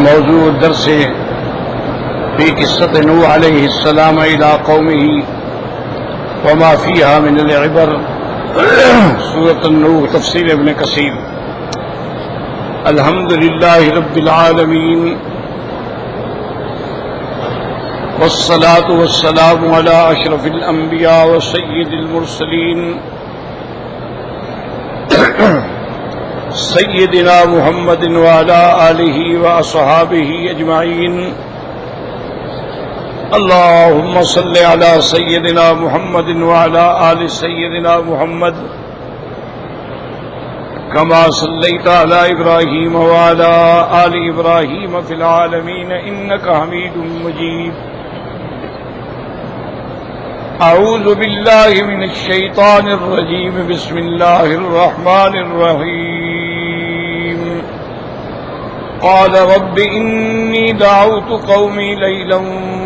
موضوع الدرس في قصة نوح عليه السلام إلى قومه وما فيها من العبر. سورة النوح تفسير ابن كثير. الحمد لله رب العالمين والصلاة والسلام على أشرف الأنبياء وسيد المرسلين سيدنا محمد وعلى آله وأصحابه أجمعين. اللهم صل على سيدنا محمد وعلى آل سيدنا محمد كما صليت على إبراهيم وعلى آل إبراهيم في العالمين إنك حميد مجيد. أعوذ بالله من الشيطان الرجيم. بسم الله الرحمن الرحيم. قال رب إني دعوت قومي ليلا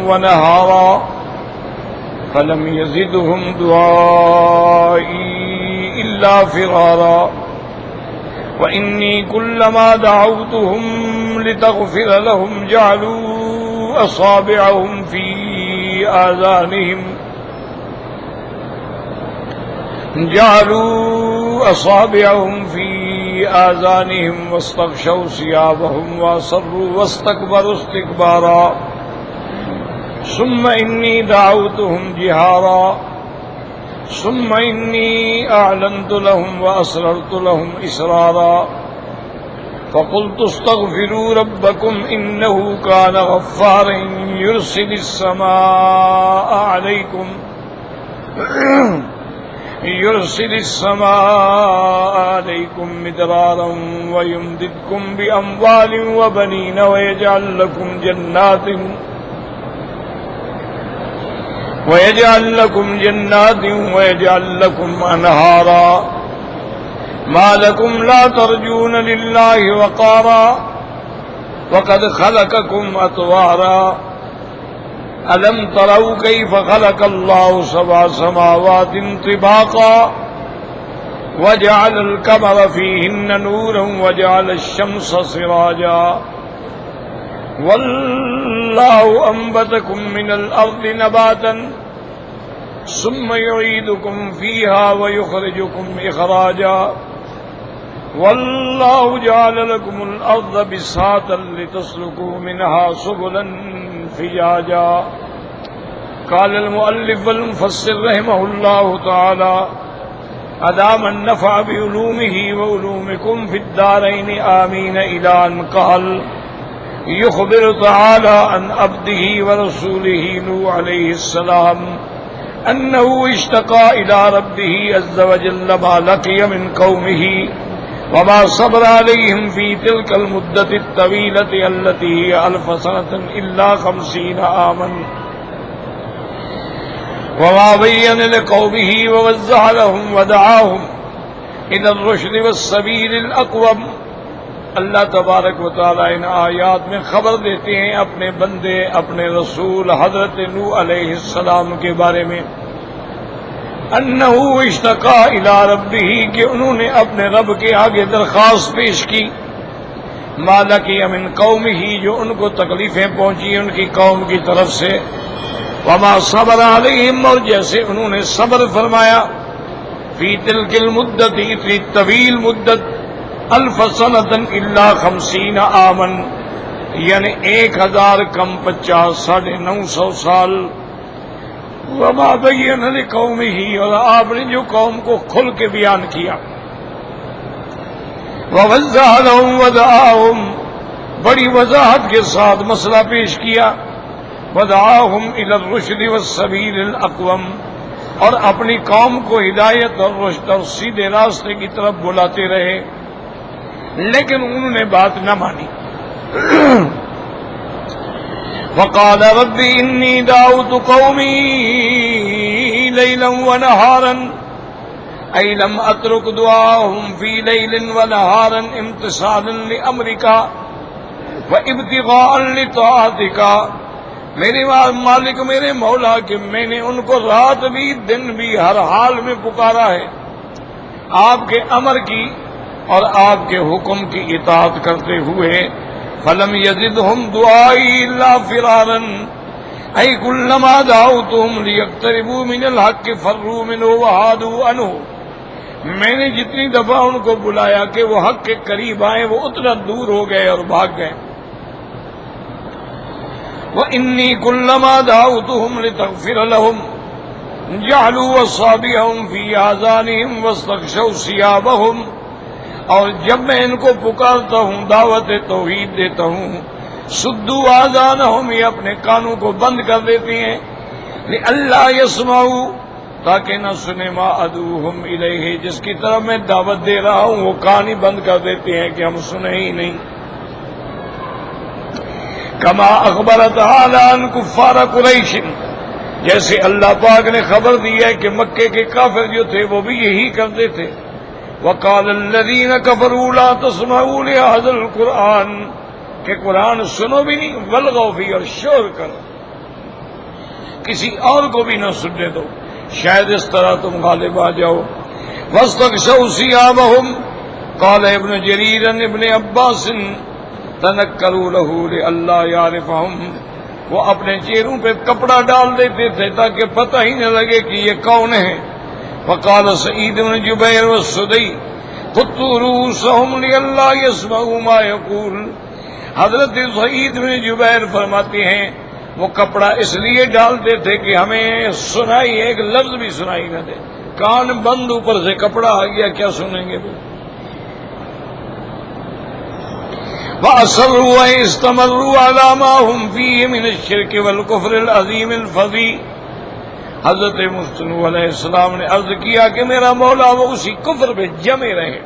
ونهارا فلم يزدهم دعائي إلا فرارا وإني كلما دعوتهم لتغفر لهم جعلوا أصابعهم في آذانهم واستغشوا ثيابهم وأصروا واستكبروا استكبارا ثم إني دعوتهم جهارا ثم إني أعلنت لهم وأسررت لهم إسرارا فقلت استغفروا ربكم إنه كان غفارا يرسل السماء عليكم مدرارا ويمددكم بأموال وبنين ويجعل لكم جنات ويجعل لكم أنهارا ما لكم لا ترجون لله وقارا وقد خلقكم أطوارا ألم تروا كيف خلق الله 7 سماوات طباقا وجعل القمر فيهن نورا وجعل الشمس سراجا والله أنبتكم من الأرض نباتا ثم يعيدكم فيها ويخرجكم إخراجا والله جعل لكم الأرض بساطا لتسلكوا منها سبلا فجاجا. قال المؤلف والمفسر رحمه الله تعالى أدام النفع بعلومه وعلومكم في الدارين آمين إلى أن قال يخبر تعالى عن عبده ورسوله نوح عليه السلام أنه اشتقى إلى ربه عز وجل ما لقي من قومه وما صبر عليهم في تلك المدة الطويلة التي هي 1000 سنة إلا 50 عاما وما بين لقومه ووزع لهم ودعاهم إلى الرشد والسبيل الأقوم. اللہ تبارک و تعالی ان آیات میں خبر دیتے ہیں اپنے بندے اپنے رسول حضرت نوح علیہ السلام کے بارے میں انہ اشتقا الی ربہ کہ انہوں نے اپنے رب کے آگے درخواست پیش کی ما لقی من قومہ جو ان کو تکلیفیں پہنچی ان کی قوم کی طرف سے وما صبر علیہم اور جیسے انہوں نے صبر فرمایا فی تلک المدت اتنی طویل مدت 1000 سنة إلا 50 عاما یعنی 1000 کم 50 950 سال. وما بین لقومہ اور آپ نے جو قوم کو کھل کے بیان کیا ووضح لهم ودعاهم بڑی وضاحت کے ساتھ مسئلہ پیش کیا ودعاهم إلى الرشد والسبيل الأقوم اور اپنی قوم کو ہدایت اور رشد اور سیدھے راستے کی طرف بلاتے رہے لیکن انہوں نے بات نہ مانی. وقال رب انی دعوت قومی لیلا ونہارا ای لم اترک دعاهم فی لیل ونہارا امتثالا لامرک وابتغاء لطاعتک. میرے مالک میرے مولا کہ میں نے ان کو رات بھی دن بھی ہر حال میں پکارا ہے آپ کے امر کی اور آپ کے حکم کی اطاعت کرتے ہوئے فلم يزدهم دعائي الا فرارا اي كلما دعوتهم ليقتربوا من الحق فروا منه وحادوا عنه. میں نے جتنی دفعہ ان کو بلایا کہ وہ حق کے قریب آئیں وہ اتنا دور ہو گئے اور بھاگ گئے. وَإِنِّي كُلَّمَا دَعَوْتُهُمْ لِتَغْفِرَ لَهُمْ جَعَلُوا أَصَابِعَهُمْ فِي آذَانِهِمْ وَاسْتَغْشَوْا ثِيَابَهُمْ. اور جب میں ان کو پکارتا ہوں دعوت توحید دیتا ہوں سدوا آذانہم یہ اپنے کانوں کو بند کر دیتے ہیں لئلا یسمعوا تاکہ نہ سنے ما ادعوہم الیہ جس کی طرف میں دعوت دے رہا ہوں وہ کان ہی بند کر دیتے ہیں کہ ہم سنیں ہی نہیں. کما اخبر تعالی عن کفار قریش جیسے اللہ پاک نے خبر دی ہے کہ مکے کے کافر جو تھے وہ بھی یہی کرتے تھے. وقال الذین کفروا لا تسمعوا لهذا القرآن کہ قرآن سنو بھی نہیں والغوا فیہ اور شور کرو کسی اور کو بھی نہ سننے دو شاید اس طرح تم غالب آ جاؤ. واستغشوا ثيابهم قال ابن جرير ابن عباس تنکروا له لئلا يعرفهم وہ اپنے چہروں پہ کپڑا ڈال دیتے تھے تاکہ پتہ ہی نہ لگے کہ یہ کون ہے. وقال سعید بن جبیر والسدی قطوا رؤوسهم لئلا يسمعوا ما يقول. حضرت سعید بن جبیر فرماتے ہیں وہ کپڑا اس لیے ڈالتے تھے کہ ہمیں سنائی ایک لفظ بھی سنائی نہ دے. کان بند اوپر سے کپڑا آ گیا کیا سنیں گے وہ. وَأَصَرُّوا وَاسْتَمَرُّوا عَلَى مَا هُمْ فِيهِ مِنَ الشِّرْكِ وَالْكُفْرِ الْعَظِيمِ الْفَظِيعِ. حضرت مصطفیٰ علیہ السلام نے عرض کیا کہ میرا مولا وہ اسی کفر پہ جمے رہے.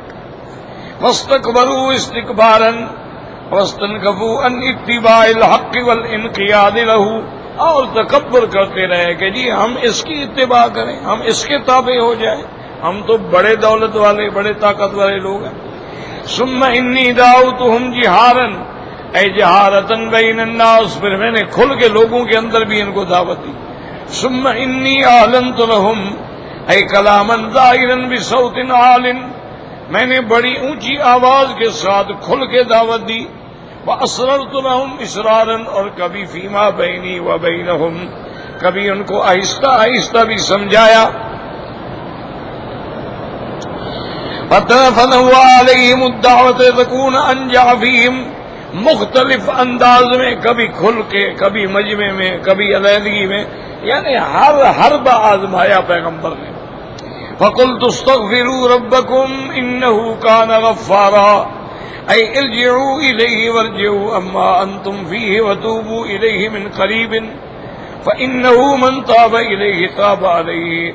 وَاسْتَكْبَرُوا اسْتِكْبَارًا وَاسْتَنْكَفُوا عَنْ اتِّبَاعِ الْحَقِّ وَالْإِنْقِيَادِ لَهُ اور تکبر کرتے رہے کہ جی ہم اس کی اتباع کریں ہم اس کے تابع ہو جائیں ہم تو بڑے دولت والے بڑے طاقت والے لوگ ہیں. ثم انی دعوتہم جہارا اے جہارتن بین الناس پھر میں نے کھل کے لوگوں کے اندر بھی ان کو دعوت دی. ثم انی اعلنت لہم اے کلاما ظاہرا بصوت عال میں نے بڑی اونچی آواز کے ساتھ کھل کے دعوت دی. واسررت لہم اسرارا اور کبھی فیما بینی و بینہم کبھی ان کو آہستہ آہستہ بھی سمجھایا. فَتَنَفَنَوَا عَلَيْهِمُ الدَّعْوَةَ تَكُونَ أَنْجَعَ فِيهِمْ مختلف انداز میں کبھی کھل کے کبھی مجمع میں کبھی علیحدگی میں یعنی ہر حرب آزمایا پیغمبر نے. فَقُلْتُ اسْتَغْفِرُوا رَبَّكُمْ إِنَّهُ كَانَ غَفَّارًا اے ارجعوا الیہ وارجعوا اما انتم فیہ وتوبوا الیہ من قریب فإنه من تاب الیہ تاب علیہ.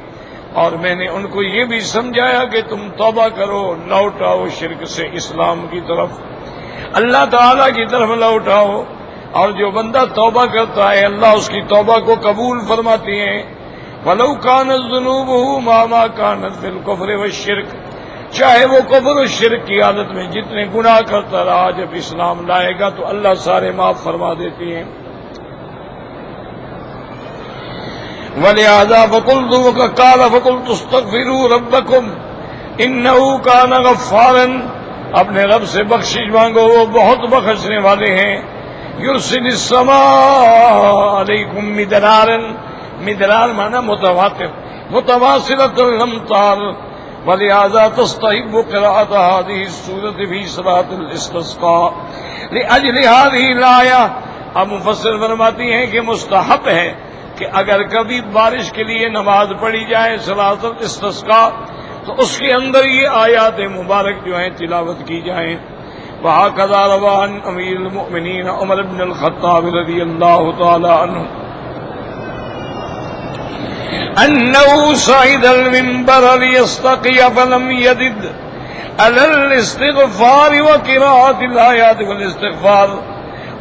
اور میں نے ان کو یہ بھی سمجھایا کہ تم توبہ کرو لوٹ آؤ شرک سے اسلام کی طرف اللہ تعالیٰ کی طرف لوٹ آؤ. اور جو بندہ توبہ کرتا ہے اللہ اس کی توبہ کو قبول فرماتی ہیں. وَلَوْ كَانَتْ ذُنُوبُهُ مَا كَانَتْ فِي الْكُفْرِ وَالشِّرْكِ چاہے وہ کفر و شرک کی حالت میں جتنے گناہ کرتا رہا جب اسلام لائے گا تو اللہ سارے معاف فرما دیتی ہیں. وَلِهَذَا فَقُلْتُ قَالَ فَقُلْتُ اسْتَغْفِرُوا رَبَّكُمْ إِنَّهُ كَانَ غَفَّارًا اپنے رب سے بخشش مانگو وہ بہت بخشنے والے ہیں. يُرْسِلِ السَّمَاءَ عَلَيْكُمْ مِدْرَارًا مدرار مانا متواتر متواصلة الأمطار. ولهذا تستحب قراءة هذه السورة في صلاة الاستسقاء لأجل هذه الآية. اب مفسر فرماتی ہیں کہ مستحب ہے کہ اگر کبھی بارش کے لیے نماز پڑھی جائے صلاۃ الاستسقاء تو اس کے اندر یہ آیات مبارک جو ہیں تلاوت کی جائیں. وهكذا روى عن امیر المؤمنین عمر بن الخطاب رضی اللہ تعالی عنہ انه صعد المنبر ليستقي فلم يدد على الاستغفار وقراءة الآيات والاستغفار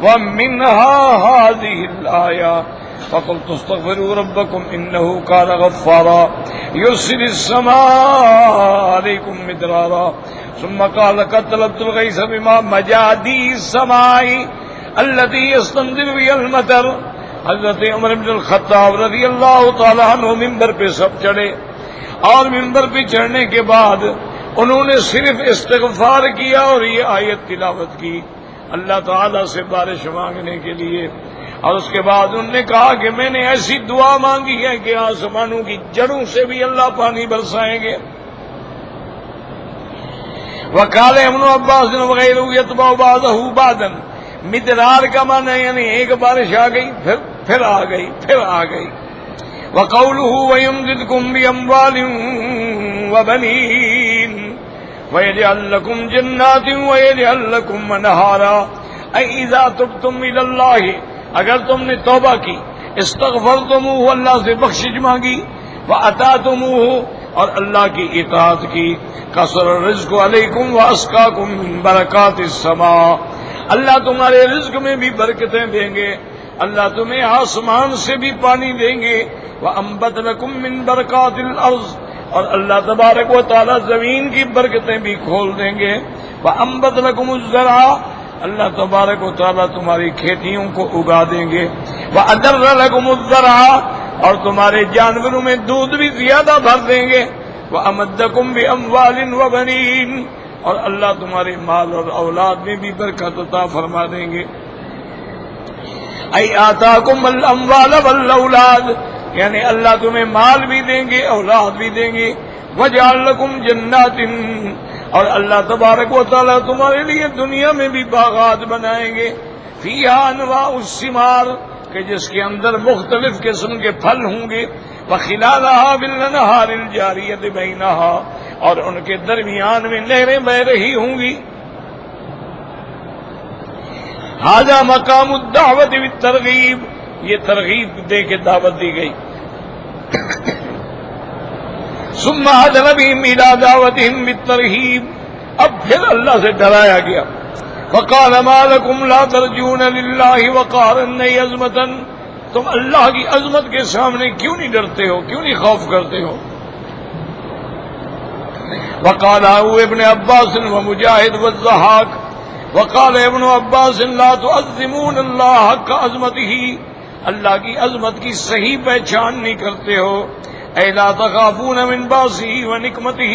ومنها هذه الآية. فقلت استغفروا ربكم إنه كان غفارا يرسل السماء عليكم مدرارا. ثم قال قد طلبت الغيث بما مجادي السماء التي يستنزل بها المطر. حضرت عمر بن الخطاب رضی اللہ تعالیٰ عنہ ممبر پہ سب چڑھے اور ممبر پہ چڑھنے کے بعد انہوں نے صرف استغفار کیا اور یہ آیت تلاوت کی. اللہ تعالیٰ سے بارش مانگنے کے لیے، اور اس کے بعد انہوں نے کہا کہ میں نے ایسی دعا مانگی ہے کہ آسمانوں کی جڑوں سے بھی اللہ پانی برسائیں گے۔ وقال ابن عباس وغیرہ یتبع بعضہ بعضا، مدرار کا معنی یعنی ایک بارش آ گئی پھر آ گئی پھر آ گئی۔ وقولہ وَيُمْدِدْكُمْ بِأَمْوَالٍ وَبَنِينَ وَيَجْعَلْ لَكُمْ جَنَّاتٍ وَيَجْعَلْ لَكُمْ أَنْهَارًا، اَيْ اِذَا تُبْتُمْ إِلَى اللَّهِ، اگر تم نے توبہ کی، استغفرتموہ، اللہ سے بخشش مانگی، وَأَطَعْتُمُوهُ، اور اللہ کی اطاعت کی، کثر الرزق علیکم واسقاکم من برکات السماء، اللہ تمہارے رزق میں بھی برکتیں دیں گے، اللہ تمہیں آسمان سے بھی پانی دیں گے، وَأَنبَتْ لَكُم مِّن بَرَكَاتِ الْأَرْضِ، اور اللہ تبارک و تعالی زمین کی برکتیں بھی کھول دیں گے، وَأَنبَتْ لَكُمُ الزَّرْعَ، اللہ تبارک و تعالی تمہاری کھیتیوں کو اگا دیں گے، وَأَدَرَّ لَكُمُ الزَّرْعَ، اور تمہارے جانوروں میں دودھ بھی زیادہ بھر دیں گے، وَأَمَدَّكُم بِأَمْوَالٍ وَبَنِينَ، اور اللہ تمہارے مال اور اولاد میں بھی برکت عطا فرما دیں گے۔ ای آتاکم الاموال والاولاد، یعنی اللہ تمہیں مال بھی دیں گے اولاد بھی دیں گے، وجعل لکم جنات، اور اللہ تبارک و تعالی تمہارے لیے دنیا میں بھی باغات بنائیں گے، فیہا انواع الثمار، کہ جس کے اندر مختلف قسم کے پھل ہوں گے، وخلالہا بالانہار الجاریۃ بینہا، اور ان کے درمیان میں نہریں بہ رہی ہوں گی۔ ھذا مقام الدعوت بالترغیب، یہ ترغیب دے کے دعوت دی گئی۔ ثم أذن بهم إلى دعوتهم بالترہیب، اب پھر اللہ سے ڈرایا گیا، فقال ما لكم لا ترجون لله وقارا، نئی عظمتن، تم اللہ کی عظمت کے سامنے کیوں نہیں ڈرتے ہو، کیوں نہیں خوف کرتے ہو؟ وقال ابن عباس ومجاہد والضحاک، وقال ابن عباس لا تعظمون اللہ حق عظمتہ، اللہ کی عظمت کی صحیح پہچان نہیں کرتے ہو، اے لا تخافون من باسہ ونقمتہ،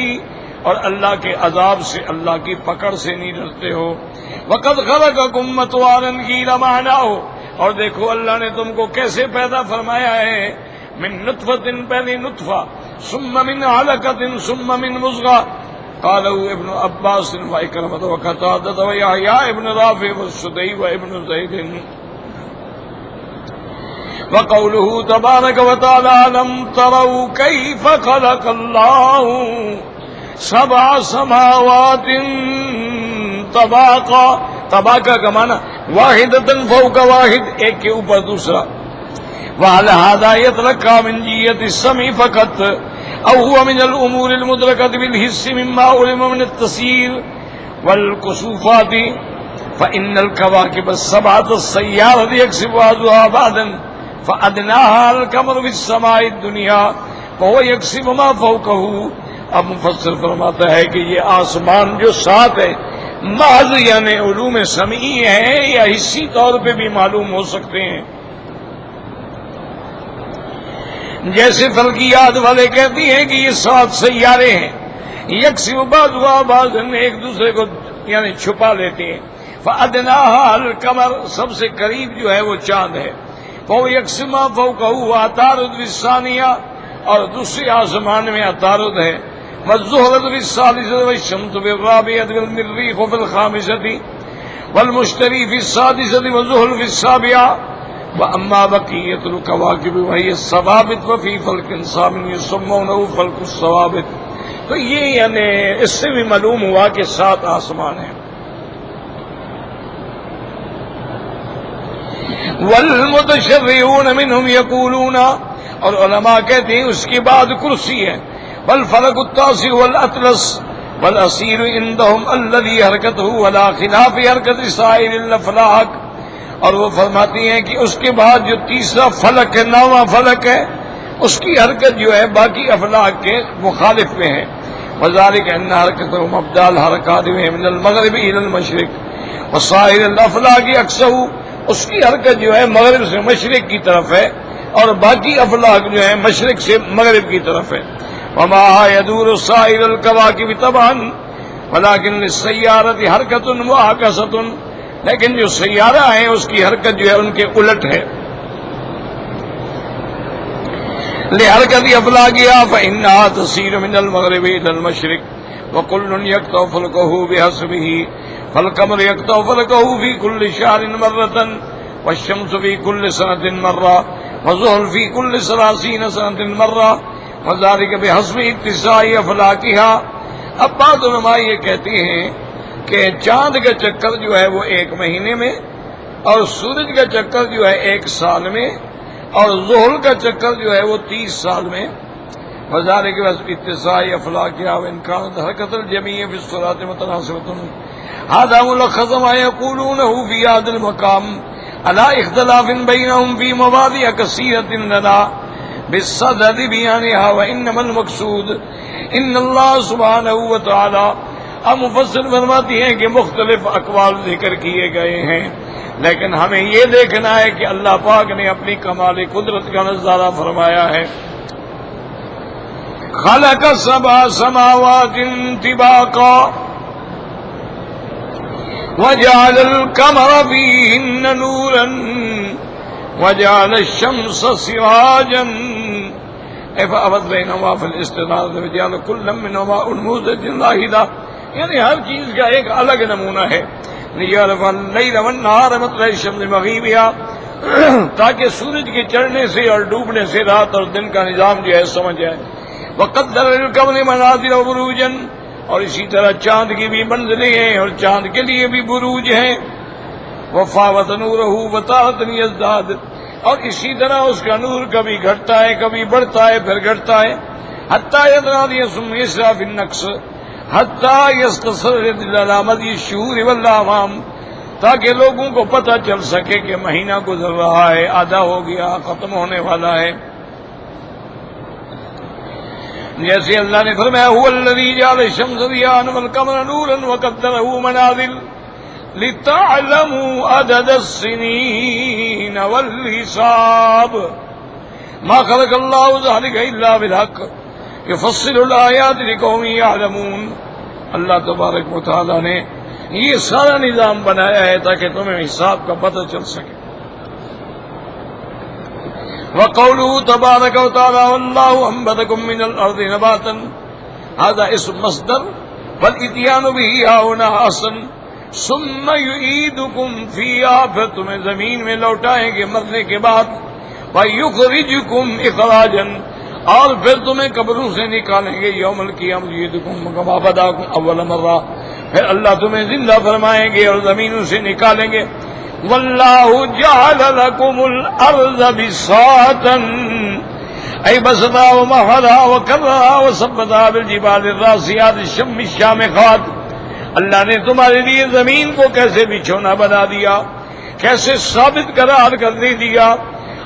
اور اللہ کے عذاب سے، اللہ کی پکڑ سے نہیں ڈرتے ہو۔ وقد خلقکم اطوارا قیل معناہ، اور دیکھو اللہ نے تم کو کیسے پیدا فرمایا ہے، من نطفۃ، پہلے نطفہ، ثم من علقۃ، ثم من مضغہ، قالوا ابن عباس وإكرمة وقتادة ويحيى ابن رافع والسدي وابن زيد۔ وقوله تبارك وتعالى لم تروا كيف خلق الله سبع سماوات طباقا، طباقا کا معنی واحدة فوق واحد، ایک کے اوپر دوسرا، وعلى هذا يتلقى من جهة السمع فقط، أو هو من الأمور المدركة بالحس مما علم من التسيير والكسوفات، فإن الكواكب السبعة السيارة يكسب بعضها بعضا، فأدناها القمر في السماء الدنيا وهو يكسب ما فوقه۔ اب مفسر فرماتا ہے کہ یہ آسمان جو سات ہے محض یعنی علوم سمعی ہیں یا حسی طور پہ بھی معلوم ہو سکتے ہیں، جیسے فلکیات والے کہتی ہیں کہ یہ 7 سیارے ہیں، یکسب بعضها بعضا، ایک دوسرے کو یعنی چھپا لیتے ہیں، فأدناها القمر، سب سے قریب جو ہے وہ چاند ہے، وہ یکسب ما فوقه عطارد بالثانیہ، اور دوسرے آسمان میں عطارد ہے، والزہرة بالثالثة والشمس بالرابعة والمریخ في الخامسة والمشتری في السادسة والزحل في السابعة، وأما بقية الكواكب وهي الثوابت وفي فلك ثامن يسمونه فلك الثوابت۔ تو یہ یعنی اس سے بھی معلوم ہوا کہ 7 آسمان ہیں۔ والمتشرعون منهم يقولون، اور علماء کہتے ہیں اس کے بعد کرسی ہے، والفلك التاسع والاطلس والاسیر عندهم الذي حركته على خلاف حركة سائر الافلاک، اور وہ فرماتی ہیں کہ اس کے بعد جو تیسرا فلک ہے، 9واں فلک ہے، اس کی حرکت جو ہے باقی افلاک کے مخالف میں ہے، وذلك ان حرکتهم ابدال حرکات من المغرب الى المشرق وسائر الافلاک اکثر، اس کی حرکت جو ہے مغرب سے مشرق کی طرف ہے اور باقی افلاک جو ہے مشرق سے مغرب کی طرف ہے۔ وما يدور سائر الكواكب طبعا ولكن للسيارة حركة معاكسة لیکن جو سیارہ ہے اس کی حرکت جو ہے ان کے الٹ ہے. لحرکت افلاکها فإنها تسير من المغرب إلى المشرق وكل يقطع فلكه بحسبه فالقمر يقطع فلكه في كل شهر مرة والشمس في كل سنة مرة والزحل في كل 30 سنة مرة وذلك بحسب اتساع افلاکها. اب بعض علماء یہ کہتے ہیں کہ چاند کا چکر جو ہے وہ 1 مہینے میں اور سورج کا چکر جو ہے 1 سال میں اور زحل کا چکر جو ہے وہ 30 سال میں. وزارے کے بعد اتساع افلاکها وان كانت حرکت الجميع في الصلاة متناسبة هذا ملخص ما يقولونه في هذا المقام على اختلاف بينهم في مواضع كثيرة لنا بالصدد بيانها. وانما المقصود ان اللہ سبحانہ وتعالی. اب مفسر فرماتی ہیں کہ مختلف اقوال ذکر کیے گئے ہیں لیکن ہمیں یہ دیکھنا ہے کہ اللہ پاک نے اپنی کمال قدرت کا نظارہ فرمایا ہے. خلق 7 سماوات طباقا وجعل القمر فيهن نورا وجعل الشمس سراجا فأبت بينهما في الاستنارة وجعل كل منهما أنموذج واحدا. یعنی ہر چیز کا ایک الگ نمونہ ہے. ليعرف الليل والنهار مطلع الشمس مغيبها تاکہ سورج کے چڑھنے سے اور ڈوبنے سے رات اور دن کا نظام جو ہے سمجھ جائے. وقدر للقمر منازل وبروجا اور اسی طرح چاند کی بھی منزلیں ہیں اور چاند کے لیے بھی بروج ہیں. وفاوت نورہ وتارۃ یزداد اور اسی طرح اس کا نور کبھی گھٹتا ہے کبھی بڑھتا ہے پھر گھٹتا ہے. حتی یدرانی ثم یسرع فی النقص حتی یستصر علامت الشہور والاعوام تاکہ لوگوں کو پتہ چل سکے کہ مہینہ گزر رہا ہے آدھا ہو گیا ختم ہونے والا ہے. جیسے اللہ نے فرمایا هو الذی جعل الشمس ضیاء والقمر نورا وقدره منازل لتعلموا عدد السنين والحساب ما خلق الله ذلك الا بالحق يفصل الآيات لقوم يعلمون. اللہ تبارک و تعالی نے یہ سارا نظام بنایا ہے تاکہ تمہیں حساب کا پتہ چل سکے. وقوله تبارک و تعالی والله انبتكم من الارض نباتا هذا اسم مصدر والاتيان به هنا اصل ثم يعيدكم فيها پھر تمہیں زمین میں لوٹائیں گے مرنے کے بعد. ويخرجكم اخراجا اور پھر تمہیں قبروں سے نکالیں گے یوم القیامت یعیدکم کما بداکم اول مرہ پھر اللہ تمہیں زندہ فرمائیں گے اور زمینوں سے نکالیں گے. واللہ جعل لکم الارض بساطا ای بسطا ومہدا وکرہا وثبتا بالجبال الراسیات الشم الشامخات. اللہ نے تمہارے لیے زمین کو کیسے بچھونا بنا دیا کیسے ثابت قرار کرنے دیا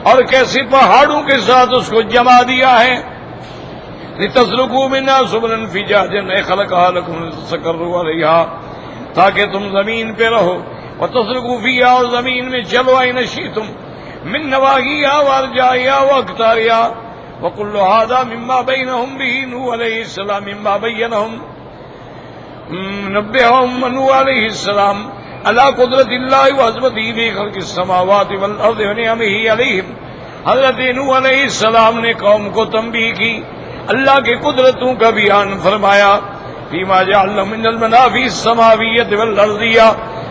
اور کیسے پہاڑوں کے ساتھ اس کو جما دیا ہے. لتسلکوا منها سبلا فجاجا خلقها لكم لتستقروا عليها تاکہ تم زمین پہ رہو. وتسلکوا فيها اور زمین میں چلو اين شئتم من نواحيها وارجائها واقطارها وكل هذا مما بينهم به نوح عليه السلام مما بينهم نبئهم نوح عليه السلام على قدرت اللہ وعظمته في خلق السماوات والارض ونعمه عليهم. حضرت نوح علیہ السلام نے قوم کو تنبیہ کی اللہ کی قدرتوں کا بیان فرمایا. فيما جعل من المنافع السماویۃ والارضیہ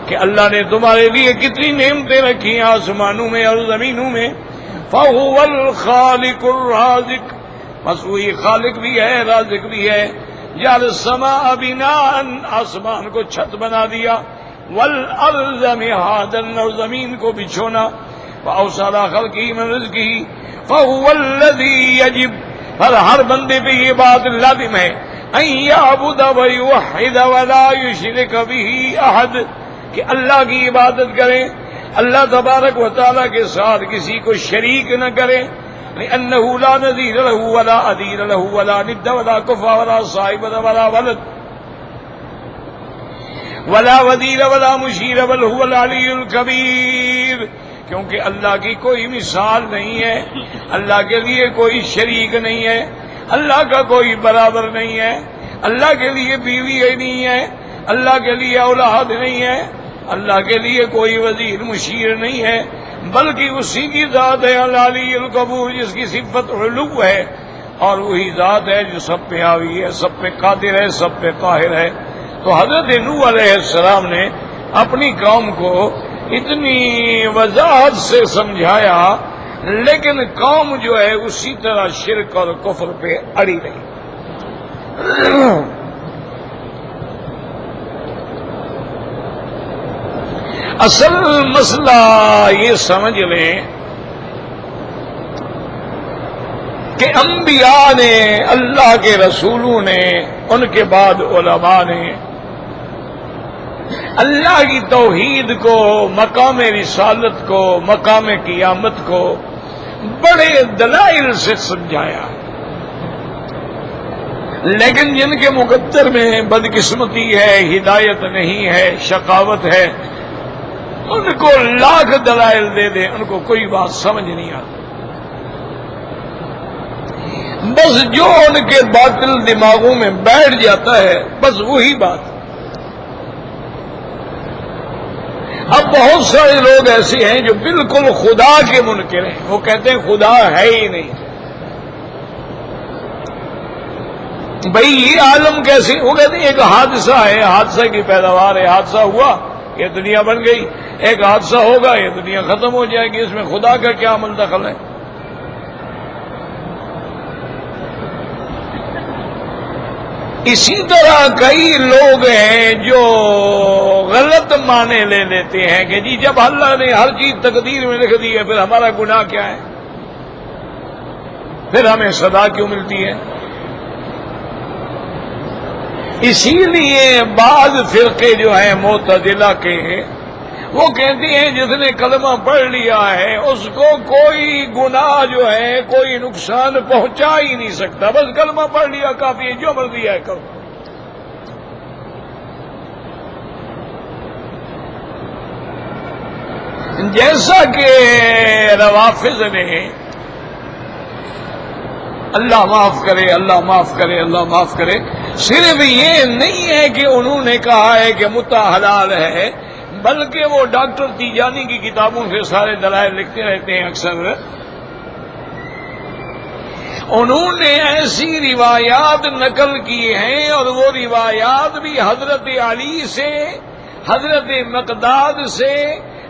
کہ اللہ نے تمہارے لیے کتنی نعمتیں رکھی ہیں آسمانوں میں اور زمینوں میں. فهو الخالق الرازق بس وہی خالق بھی ہے رازق بھی ہے. جعل السماء بناء آسمان کو چھت بنا دیا والارض مہادا اور زمین کو بچھونا. فاوصل خلقه من رزقه فهو الذي يجب پر ہر بندے پہ یہ بات لازم ہے ان يعبد ويوحد ولا يشرك به احد کہ اللہ کی عبادت کرے اللہ تبارک و تعالی کے ساتھ کسی کو شریک نہ کرے. لأنه لا نظیر له ولا عدیر له ولا ند ولا کفا ولا صاحب ولا ولد ولا ودیر ولا مشیر بل هو العلی الکبیر. کیونکہ اللہ کی کوئی مثال نہیں ہے اللہ کے لیے کوئی شریک نہیں ہے اللہ کا کوئی برابر نہیں ہے اللہ کے لیے بیوی نہیں ہے اللہ کے لیے اولاد نہیں ہے اللہ کے لیے کوئی وزیر مشیر نہیں ہے، بلکہ اسی کی ذات ہے العلی القبور، جس کی صفت علو ہے، اور وہی ذات ہے جو سب پہ حاوی ہے، سب پہ قادر ہے، سب پہ قاہر ہے۔ تو حضرت نوح علیہ السلام نے اپنی قوم کو اتنی وضاحت سے سمجھایا، لیکن قوم جو ہے اسی طرح شرک اور کفر پہ اڑی رہی۔ اصل مسئلہ یہ سمجھ لیں کہ انبیاء نے، اللہ کے رسولوں نے، ان کے بعد علماء نے اللہ کی توحید کو، مقام رسالت کو، مقام قیامت کو بڑے دلائل سے سمجھایا، لیکن جن کے مقدر میں بدقسمتی ہے، ہدایت نہیں ہے، شقاوت ہے، ان کو لاکھ دلائل دے دیں، ان کو کوئی بات سمجھ نہیں آتی۔ بس جو ان کے باطل دماغوں میں بیٹھ جاتا ہے، بس وہی بات۔ اب بہت سارے لوگ ایسے ہیں جو بالکل خدا کے منکر ہیں، وہ کہتے ہیں خدا ہے ہی نہیں۔ بھئی یہ عالم کیسے؟ وہ کہتے ہیں ایک حادثہ ہے، حادثہ کی پیداوار ہے، حادثہ ہوا یہ دنیا بن گئی، ایک حادثہ ہوگا یہ دنیا ختم ہو جائے گی، اس میں خدا کا کیا عمل دخل ہے؟ اسی طرح کئی لوگ ہیں جو غلط معنی لے لیتے ہیں کہ جی جب اللہ نے ہر چیز تقدیر میں لکھ دی ہے پھر ہمارا گناہ کیا ہے، پھر ہمیں سزا کیوں ملتی ہے؟ اسی لیے بعض فرقے جو ہیں معتزلہ کے، وہ کہتے ہیں جس نے کلمہ پڑھ لیا ہے اس کو کوئی گناہ جو ہے، کوئی نقصان پہنچا ہی نہیں سکتا، بس کلمہ پڑھ لیا کافی ہے، جو مرضی ہے کرو۔ جیسا کہ روافض نے، اللہ معاف کرے، اللہ معاف کرے، اللہ معاف کرے، صرف یہ نہیں ہے کہ انہوں نے کہا ہے کہ متع حلال ہے، بلکہ وہ ڈاکٹر تیجانی کی کتابوں سے سارے دلائل لکھتے رہتے ہیں اکثر۔ انہوں نے ایسی روایات نقل کی ہیں، اور وہ روایات بھی حضرت علی سے، حضرت مقداد سے،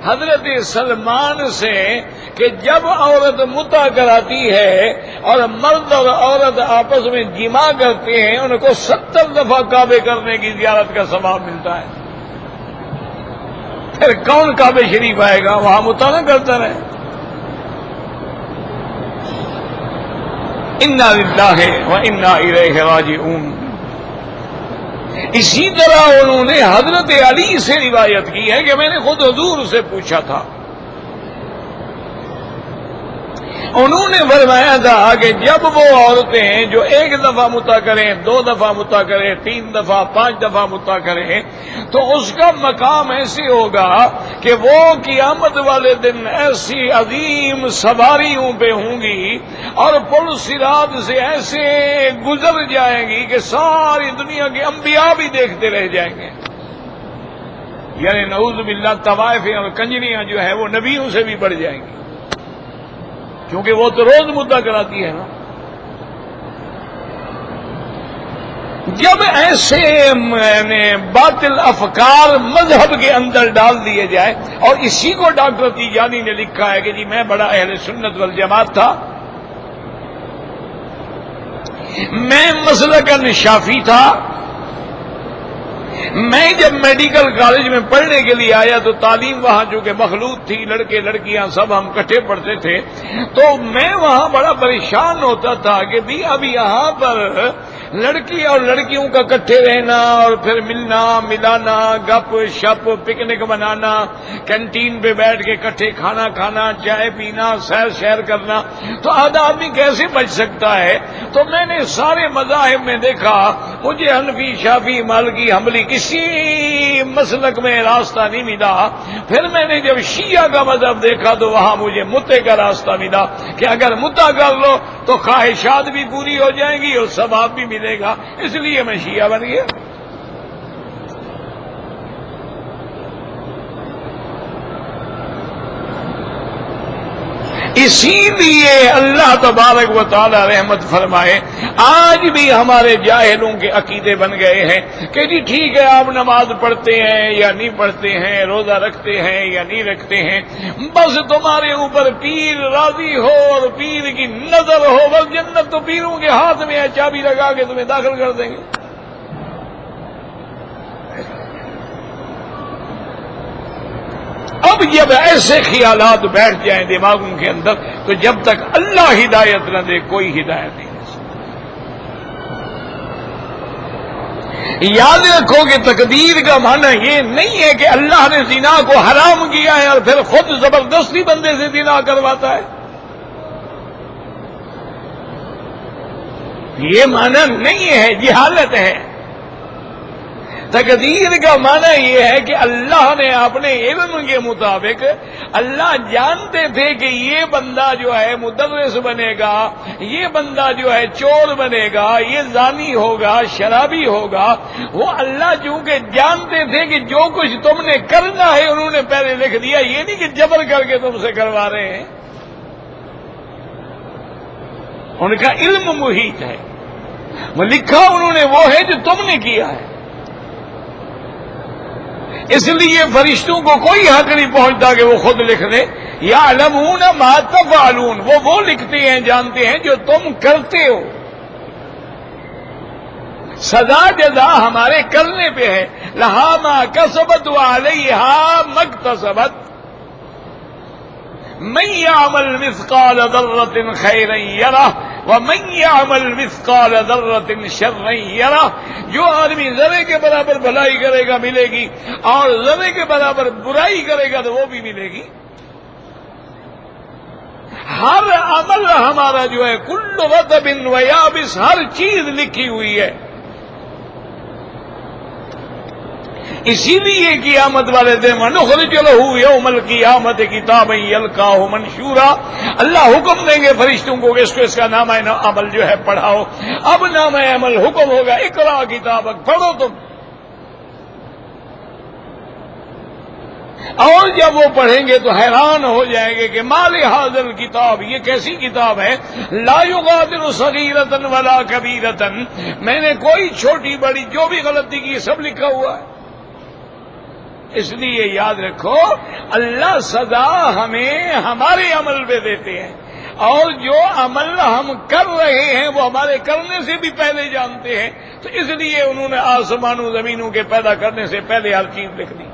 حضرت سلمان سے، کہ جب عورت متع کراتی ہے اور مرد اور عورت آپس میں جماع کرتے ہیں، ان کو 70 دفعہ کعبے کرنے کی زیارت کا ثواب ملتا ہے۔ پھر کون کعبے شریف آئے گا؟ وہاں متع نہ کرتا رہے۔ انا للہ و انا الیہ راجعون۔ اسی طرح انہوں نے حضرت علی سے روایت کی ہے کہ میں نے خود حضور سے پوچھا تھا، انہوں نے فرمایا تھا کہ جب وہ عورتیں جو ایک دفعہ متع کریں، 2 دفعہ متع کریں، 3 دفعہ، 5 دفعہ متع کریں، تو اس کا مقام ایسے ہوگا کہ وہ قیامت والے دن ایسی عظیم سواریوں پہ ہوں گی اور پل صراط سے ایسے گزر جائیں گی کہ ساری دنیا کے انبیاء بھی دیکھتے رہ جائیں گے۔ یعنی نعوذ باللہ طوائفیں اور کنجریاں جو ہے وہ نبیوں سے بھی بڑھ جائیں گی، کیونکہ وہ تو روز مدعا کراتی ہے نا۔ جب ایسے باطل افکار مذہب کے اندر ڈال دیے جائے، اور اسی کو ڈاکٹر تیجانی نے لکھا ہے کہ جی میں بڑا اہل سنت والجماعت تھا، میں مسلک شافعی تھا، میں جب میڈیکل کالج میں پڑھنے کے لیے آیا تو تعلیم وہاں چونکہ مخلوط تھی، لڑکے لڑکیاں سب ہم اکٹھے پڑھتے تھے، تو میں وہاں بڑا پریشان ہوتا تھا کہ بھی اب یہاں پر لڑکی اور لڑکیوں کا اکٹھے رہنا اور پھر ملنا ملانا، گپ شپ، پکنک منانا، کینٹین پہ بیٹھ کے اکٹھے کھانا کھانا، چائے پینا، سیر شیر کرنا، تو آدھا آدمی کیسے بچ سکتا ہے؟ تو میں نے سارے مذاہب میں دیکھا، مجھے حنفی، شافعی، مالکی، حنبلی کسی مسلک میں راستہ نہیں ملا۔ پھر میں نے جب شیعہ کا مذہب دیکھا تو وہاں مجھے متع کا راستہ ملا کہ اگر متع کر لو تو خواہشات بھی پوری ہو جائیں گی اور ثواب بھی ملے گا، اس لیے میں شیعہ بن گیا۔ اسی لیے اللہ تبارک و تعالی رحمت فرمائے، آج بھی ہمارے جاہلوں کے عقیدے بن گئے ہیں کہ جی ٹھیک ہے آپ نماز پڑھتے ہیں یا نہیں پڑھتے ہیں، روزہ رکھتے ہیں یا نہیں رکھتے ہیں، بس تمہارے اوپر پیر راضی ہو اور پیر کی نظر ہو، بس جنت تو پیروں کے ہاتھ میں ہے، چابی لگا کے تمہیں داخل کر دیں گے۔ اب جب ایسے خیالات بیٹھ جائیں دماغوں کے اندر تو جب تک اللہ ہدایت نہ دے کوئی ہدایت نہیں دے سکتا۔ یاد رکھو کہ تقدیر کا معنی یہ نہیں ہے کہ اللہ نے زنا کو حرام کیا ہے اور پھر خود زبردستی بندے سے زنا کرواتا ہے، یہ معنی نہیں ہے، جہالت ہے۔ تقدیر کا معنی یہ ہے کہ اللہ نے اپنے علم کے مطابق، اللہ جانتے تھے کہ یہ بندہ جو ہے مدرس بنے گا، یہ بندہ جو ہے چور بنے گا، یہ زانی ہوگا، شرابی ہوگا، وہ اللہ چونکہ جانتے تھے کہ جو کچھ تم نے کرنا ہے انہوں نے پہلے لکھ دیا، یہ نہیں کہ جبر کر کے تم سے کروا رہے ہیں، ان کا علم محیط ہے، وہ لکھا انہوں نے وہ ہے جو تم نے کیا ہے۔ اس لیے فرشتوں کو کوئی حق نہیں پہنچتا کہ وہ خود لکھ دیں، یعلمون ما تفعلون، وہ لکھتے ہیں، جانتے ہیں جو تم کرتے ہو۔ سزا جزا ہمارے کرنے پہ ہے، لہا ما کسبت وعلیہا مکتسبت، من یعمل مثقال ذرۃ خیرا یرہ ومن یعمل مثقال ذرۃ شرا یرہ، جو آدمی ذرے کے برابر بھلائی کرے گا ملے گی، اور ذرے کے برابر برائی کرے گا تو وہ بھی ملے گی۔ ہر عمل ہمارا جو ہے کل رطب ویابس، ہر چیز لکھی ہوئی ہے۔ اسی لیے قیامت والے دن ونخرج لہ یوم القیامت کتابا یلقاہ منشورا، اللہ حکم دیں گے فرشتوں کو کہ اس کا نامہ عمل جو ہے پڑھاؤ۔ اب نامہ عمل حکم ہوگا اقرا کتابک، پڑھو تم۔ اور جب وہ پڑھیں گے تو حیران ہو جائیں گے کہ ما لہذا الکتاب، یہ کیسی کتاب ہے، لا یغادر صغیرۃ ولا کبیرۃ، میں نے کوئی چھوٹی بڑی جو بھی غلطی کی سب لکھا ہوا ہے۔ اس لیے یاد رکھو اللہ سزا ہمیں ہمارے عمل پہ دیتے ہیں، اور جو عمل ہم کر رہے ہیں وہ ہمارے کرنے سے بھی پہلے جانتے ہیں، تو اس لیے انہوں نے آسمانوں زمینوں کے پیدا کرنے سے پہلے ہر چیز لکھ دی۔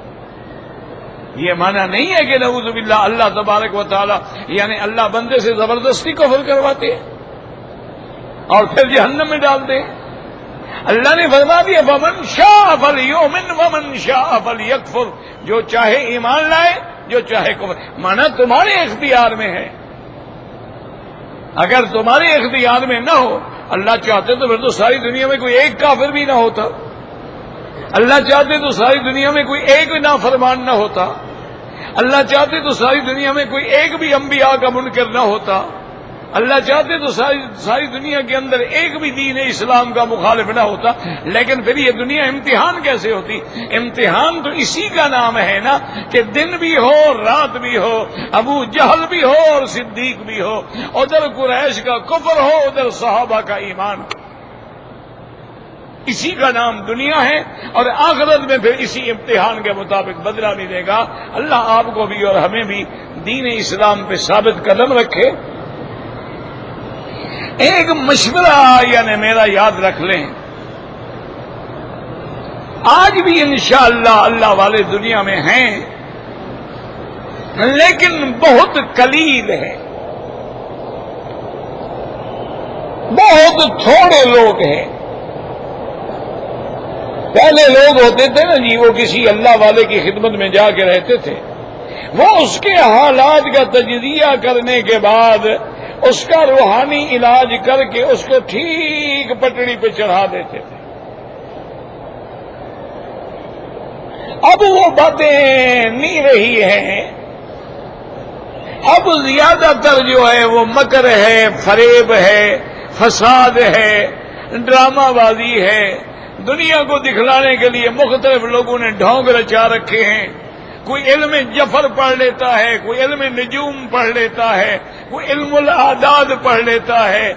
یہ معنی نہیں ہے کہ نعوذ باللہ اللہ تبارک و تعالی یعنی اللہ بندے سے زبردستی کفر کرواتے ہیں اور پھر جہنم میں ڈالتے ہیں۔ اللہ نے فرما دیا فمن شاء فلیؤمن ومن شاء فلیکفر، جو چاہے ایمان لائے جو چاہے کفر، مانا تمہارے اختیار میں ہے۔ اگر تمہارے اختیار میں نہ ہو، اللہ چاہتے تو پھر تو ساری دنیا میں کوئی ایک کافر بھی نہ ہوتا، اللہ چاہتے تو ساری دنیا میں کوئی ایک نافرمان نہ ہوتا، اللہ چاہتے تو ساری دنیا میں کوئی ایک بھی انبیاء کا منکر نہ ہوتا، اللہ چاہتے تو ساری دنیا کے اندر ایک بھی دین اسلام کا مخالف نہ ہوتا۔ لیکن پھر یہ دنیا امتحان کیسے ہوتی؟ امتحان تو اسی کا نام ہے نا کہ دن بھی ہو رات بھی ہو، ابو جہل بھی ہو اور صدیق بھی ہو، ادھر قریش کا کفر ہو ادھر صحابہ کا ایمان، اسی کا نام دنیا ہے، اور آخرت میں پھر اسی امتحان کے مطابق بدلہ ملے گا۔ اللہ آپ کو بھی اور ہمیں بھی دین اسلام پہ ثابت قدم رکھے۔ ایک مشورہ یعنی میرا یاد رکھ لیں، آج بھی انشاءاللہ اللہ والے دنیا میں ہیں لیکن بہت قلیل ہے، بہت تھوڑے لوگ ہیں۔ پہلے لوگ ہوتے تھے نا جی، وہ کسی اللہ والے کی خدمت میں جا کے رہتے تھے، وہ اس کے حالات کا تجزیہ کرنے کے بعد اس کا روحانی علاج کر کے اس کو ٹھیک پٹڑی پہ چڑھا دیتے تھے۔ اب وہ باتیں نہیں رہی ہیں، اب زیادہ تر جو ہے وہ مکر ہے، فریب ہے، فساد ہے، ڈرامہ بازی ہے، دنیا کو دکھلانے کے لیے مختلف لوگوں نے ڈھونگ رچا رکھے ہیں، کوئی علم جفر پڑھ لیتا ہے، کوئی علم نجوم پڑھ لیتا ہے، کوئی علم الاعداد پڑھ لیتا ہے،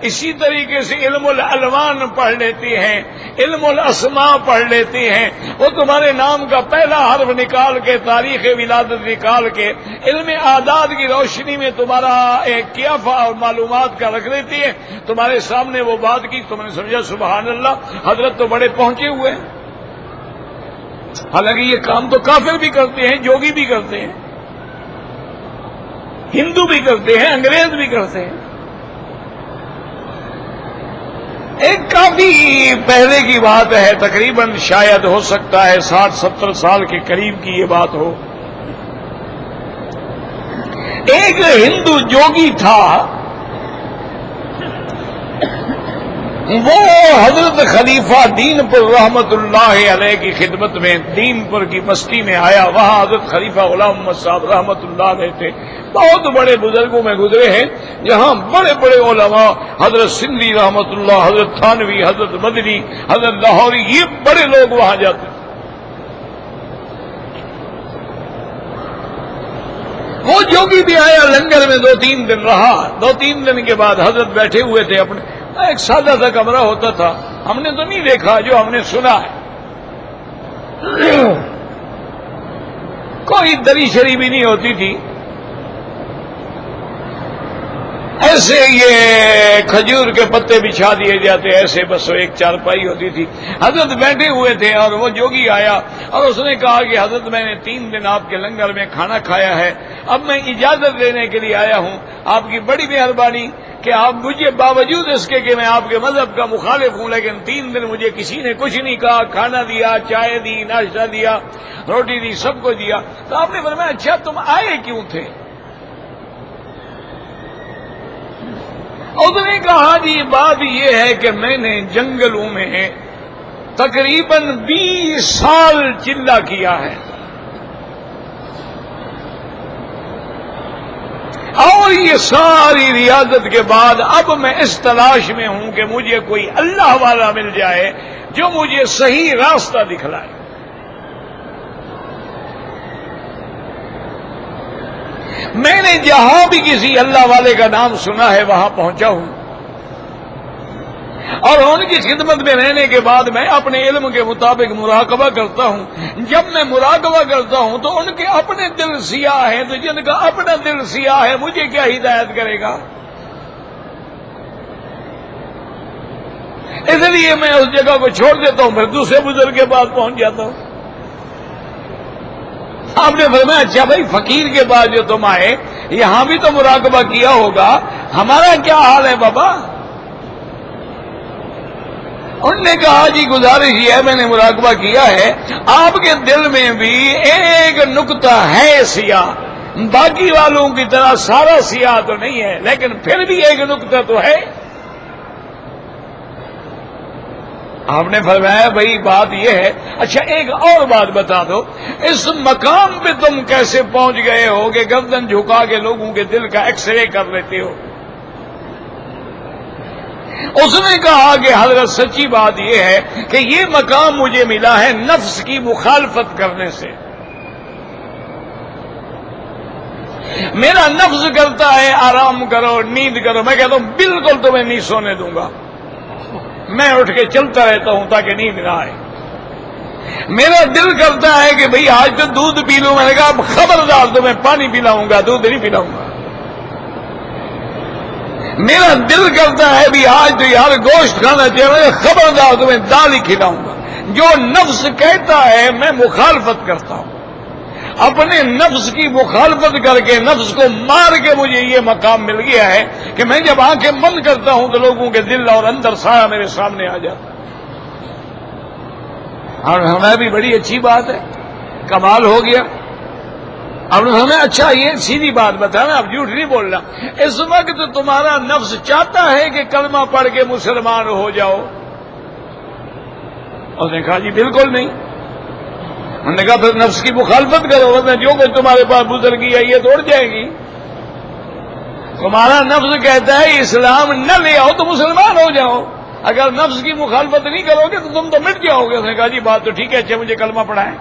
اسی طریقے سے علم الالوان پڑھ لیتے ہیں، علم الاسماء پڑھ لیتے ہیں۔ وہ تمہارے نام کا پہلا حرف نکال کے، تاریخ ولادت نکال کے، علم اعداد کی روشنی میں تمہارا ایک قیافہ اور معلومات کا رکھ لیتے ہیں۔ تمہارے سامنے وہ بات کی، تم نے سمجھا سبحان اللہ، حضرت تو بڑے پہنچے ہوئے ہیں۔ حالانکہ یہ کام تو کافر بھی کرتے ہیں، جوگی بھی کرتے ہیں، ہندو بھی کرتے ہیں، انگریز بھی کرتے ہیں۔ ایک کافی پہلے کی بات ہے، تقریباً شاید ہو سکتا ہے 60-70 سال کے قریب کی یہ بات ہو۔ ایک ہندو جوگی تھا، وہ حضرت خلیفہ دین پر رحمت اللہ علیہ کی خدمت میں دین پر کی بستی میں آیا۔ وہاں حضرت خلیفہ غلام محمد صاحب رحمت اللہ علیہ تھے، بہت بڑے بزرگوں میں گزرے ہیں، جہاں بڑے بڑے علماء، حضرت سندھی رحمت اللہ، حضرت تھانوی، حضرت مدنی، حضرت لاہوری، یہ بڑے لوگ وہاں جاتے ہیں۔ وہ جو بھی آیا لنگر میں 2-3 دن رہا۔ 2-3 دن کے بعد حضرت بیٹھے ہوئے تھے اپنے، ایک سادہ سا کمرہ ہوتا تھا، ہم نے تو نہیں دیکھا، جو ہم نے سنا ہے، کوئی دری شری بھی نہیں ہوتی تھی، ایسے یہ کھجور کے پتے بچھا دیے جاتے، ایسے بس ایک چارپائی ہوتی تھی۔ حضرت بیٹھے ہوئے تھے اور وہ جوگی آیا اور اس نے کہا کہ حضرت میں نے 3 دن آپ کے لنگر میں کھانا کھایا ہے، اب میں اجازت لینے کے لیے آیا ہوں، آپ کی بڑی مہربانی کہ آپ مجھے باوجود اس کے کہ میں آپ کے مذہب کا مخالف ہوں، لیکن 3 دن مجھے کسی نے کچھ نہیں کہا، کھانا دیا، چائے دی، ناشتہ دیا، روٹی دی، سب کو دیا۔ تو آپ نے فرمایا اچھا تم آئے کیوں تھے؟ اس نے کہا جی بات یہ ہے کہ میں نے جنگلوں میں تقریباً 20 سال چلہ کیا ہے، اور یہ ساری ریاضت کے بعد اب میں اس تلاش میں ہوں کہ مجھے کوئی اللہ والا مل جائے جو مجھے صحیح راستہ دکھلائے۔ میں نے جہاں بھی کسی اللہ والے کا نام سنا ہے وہاں پہنچا ہوں، اور ان کی خدمت میں رہنے کے بعد میں اپنے علم کے مطابق مراقبہ کرتا ہوں۔ جب میں مراقبہ کرتا ہوں تو ان کے اپنے دل سیاہ ہیں، تو جن کا اپنا دل سیاہ ہے مجھے کیا ہدایت کرے گا؟ اس لیے میں اس جگہ کو چھوڑ دیتا ہوں، پھر دوسرے بزرگ کے پاس پہنچ جاتا ہوں۔ آپ نے فرمایا اچھا بھائی فقیر کے بعد جو تم آئے یہاں بھی تو مراقبہ کیا ہوگا، ہمارا کیا حال ہے بابا؟ انہوں نے کہا جی گزارش یہ ہے، میں نے مراقبہ کیا ہے، آپ کے دل میں بھی ایک نقطہ ہے سیاہ، باقی والوں کی طرح سارا سیاہ تو نہیں ہے، لیکن پھر بھی ایک نقطہ تو ہے۔ آپ نے فرمایا بھائی بات یہ ہے، اچھا ایک اور بات بتا دو، اس مقام پہ تم کیسے پہنچ گئے ہو کہ گردن جھکا کے لوگوں کے دل کا ایکس رے کر لیتے ہو؟ اس نے کہا کہ حضرت سچی بات یہ ہے کہ یہ مقام مجھے ملا ہے نفس کی مخالفت کرنے سے۔ میرا نفس کرتا ہے آرام کرو، نیند کرو، میں کہتا ہوں بالکل تمہیں نہیں سونے دوں گا، میں اٹھ کے چلتا رہتا ہوں تاکہ نیند نہ آئے۔ میرا دل کرتا ہے کہ بھئی آج تو دودھ پی لوں، میں نے کہا خبردار تمہیں پانی پلاؤں گا، دودھ نہیں پلاؤں گا۔ میرا دل کرتا ہے بھی آج تو یار گوشت کھانا چاہیے، خبردار تمہیں دال ہی کھلاؤں گا۔ جو نفس کہتا ہے میں مخالفت کرتا ہوں، اپنے نفس کی مخالفت کر کے نفس کو مار کے مجھے یہ مقام مل گیا ہے کہ میں جب آنکھیں بند کرتا ہوں تو لوگوں کے دل اور اندر سایہ میرے سامنے آ جاتا ہے۔ اور ہمیں بھی بڑی اچھی بات ہے، کمال ہو گیا۔ اب ہمیں اچھا یہ سیدھی بات بتانا، اب جھوٹ نہیں بولنا، اس وقت تمہارا نفس چاہتا ہے کہ کلمہ پڑھ کے مسلمان ہو جاؤ؟ اس نے کہا جی بالکل نہیں۔ ہم نے کہا پھر نفس کی مخالفت کرو، ورنہ جو کچھ تمہارے پاس بزرگی ہے یہ توڑ جائے گی۔ تمہارا نفس کہتا ہے اسلام نہ لے آؤ تو مسلمان ہو جاؤ، اگر نفس کی مخالفت نہیں کرو گے تو تم تو مٹ جاؤ گے۔ اس نے کہا جی بات تو ٹھیک ہے، اچھا مجھے کلمہ پڑھائیں۔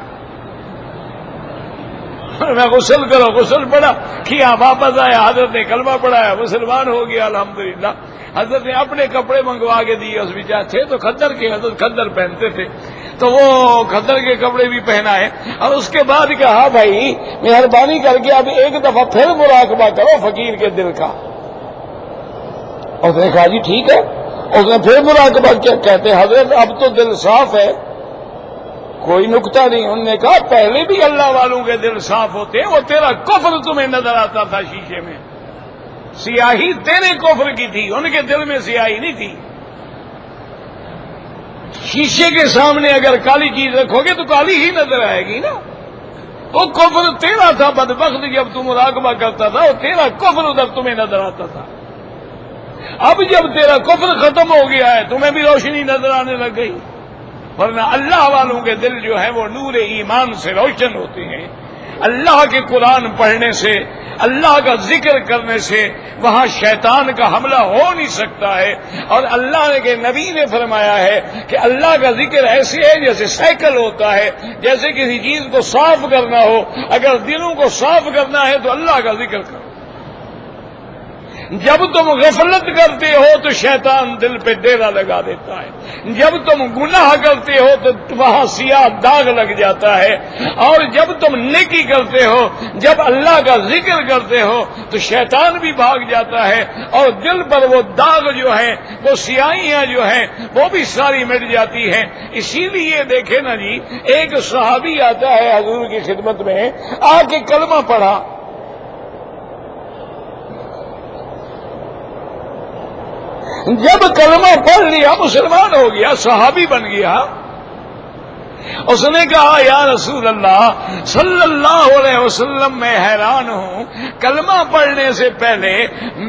میں غسل کرو، غسل پڑا کیا، واپس آیا، حضرت نے کلمہ پڑھایا، مسلمان ہو گیا الحمدللہ۔ حضرت نے اپنے کپڑے منگوا کے دیے، اس بیچارے تھے تو خدر کے، حضرت خدر پہنتے تھے تو وہ خدر کے کپڑے بھی پہنائے، اور اس کے بعد کہا بھائی مہربانی کر کے اب ایک دفعہ پھر مراقبہ کرو فقیر کے دل کا۔ اس نے کہا جی ٹھیک ہے۔ اس نے پھر مراقبہ کیا، کہتے حضرت اب تو دل صاف ہے، کوئی نکتہ نہیں۔ انہوں نے کہا پہلے بھی اللہ والوں کے دل صاف ہوتے ہیں، وہ تیرا کفر تمہیں نظر آتا تھا شیشے میں، سیاہی تیرے کفر کی تھی، ان کے دل میں سیاہی نہیں تھی۔ شیشے کے سامنے اگر کالی چیز رکھو گے تو کالی ہی نظر آئے گی نا۔ وہ کفر تیرا تھا بدبخت، جب تم مراقبہ کرتا تھا وہ تیرا کفر ادھر تمہیں نظر آتا تھا۔ اب جب تیرا کفر ختم ہو گیا ہے تمہیں بھی روشنی نظر آنے لگ گئی، ورنہ اللہ والوں کے دل جو ہے وہ نور ایمان سے روشن ہوتے ہیں۔ اللہ کے قرآن پڑھنے سے، اللہ کا ذکر کرنے سے وہاں شیطان کا حملہ ہو نہیں سکتا ہے۔ اور اللہ کے نبی نے فرمایا ہے کہ اللہ کا ذکر ایسے ہے جیسے سائیکل ہوتا ہے، جیسے کسی چیز کو صاف کرنا ہو، اگر دلوں کو صاف کرنا ہے تو اللہ کا ذکر کرو۔ جب تم غفلت کرتے ہو تو شیطان دل پہ ڈیرا لگا دیتا ہے، جب تم گناہ کرتے ہو تو وہاں سیاہ داغ لگ جاتا ہے، اور جب تم نیکی کرتے ہو، جب اللہ کا ذکر کرتے ہو تو شیطان بھی بھاگ جاتا ہے، اور دل پر وہ داغ جو ہے، وہ سیاہیاں جو ہیں وہ بھی ساری مٹ جاتی ہیں۔ اسی لیے دیکھیں نا جی، ایک صحابی آتا ہے حضور کی خدمت میں، آ کے کلمہ پڑھا، جب کلمہ پڑھ لیا مسلمان ہو گیا، صحابی بن گیا۔ اس نے کہا یا رسول اللہ صلی اللہ علیہ وسلم میں حیران ہوں، کلمہ پڑھنے سے پہلے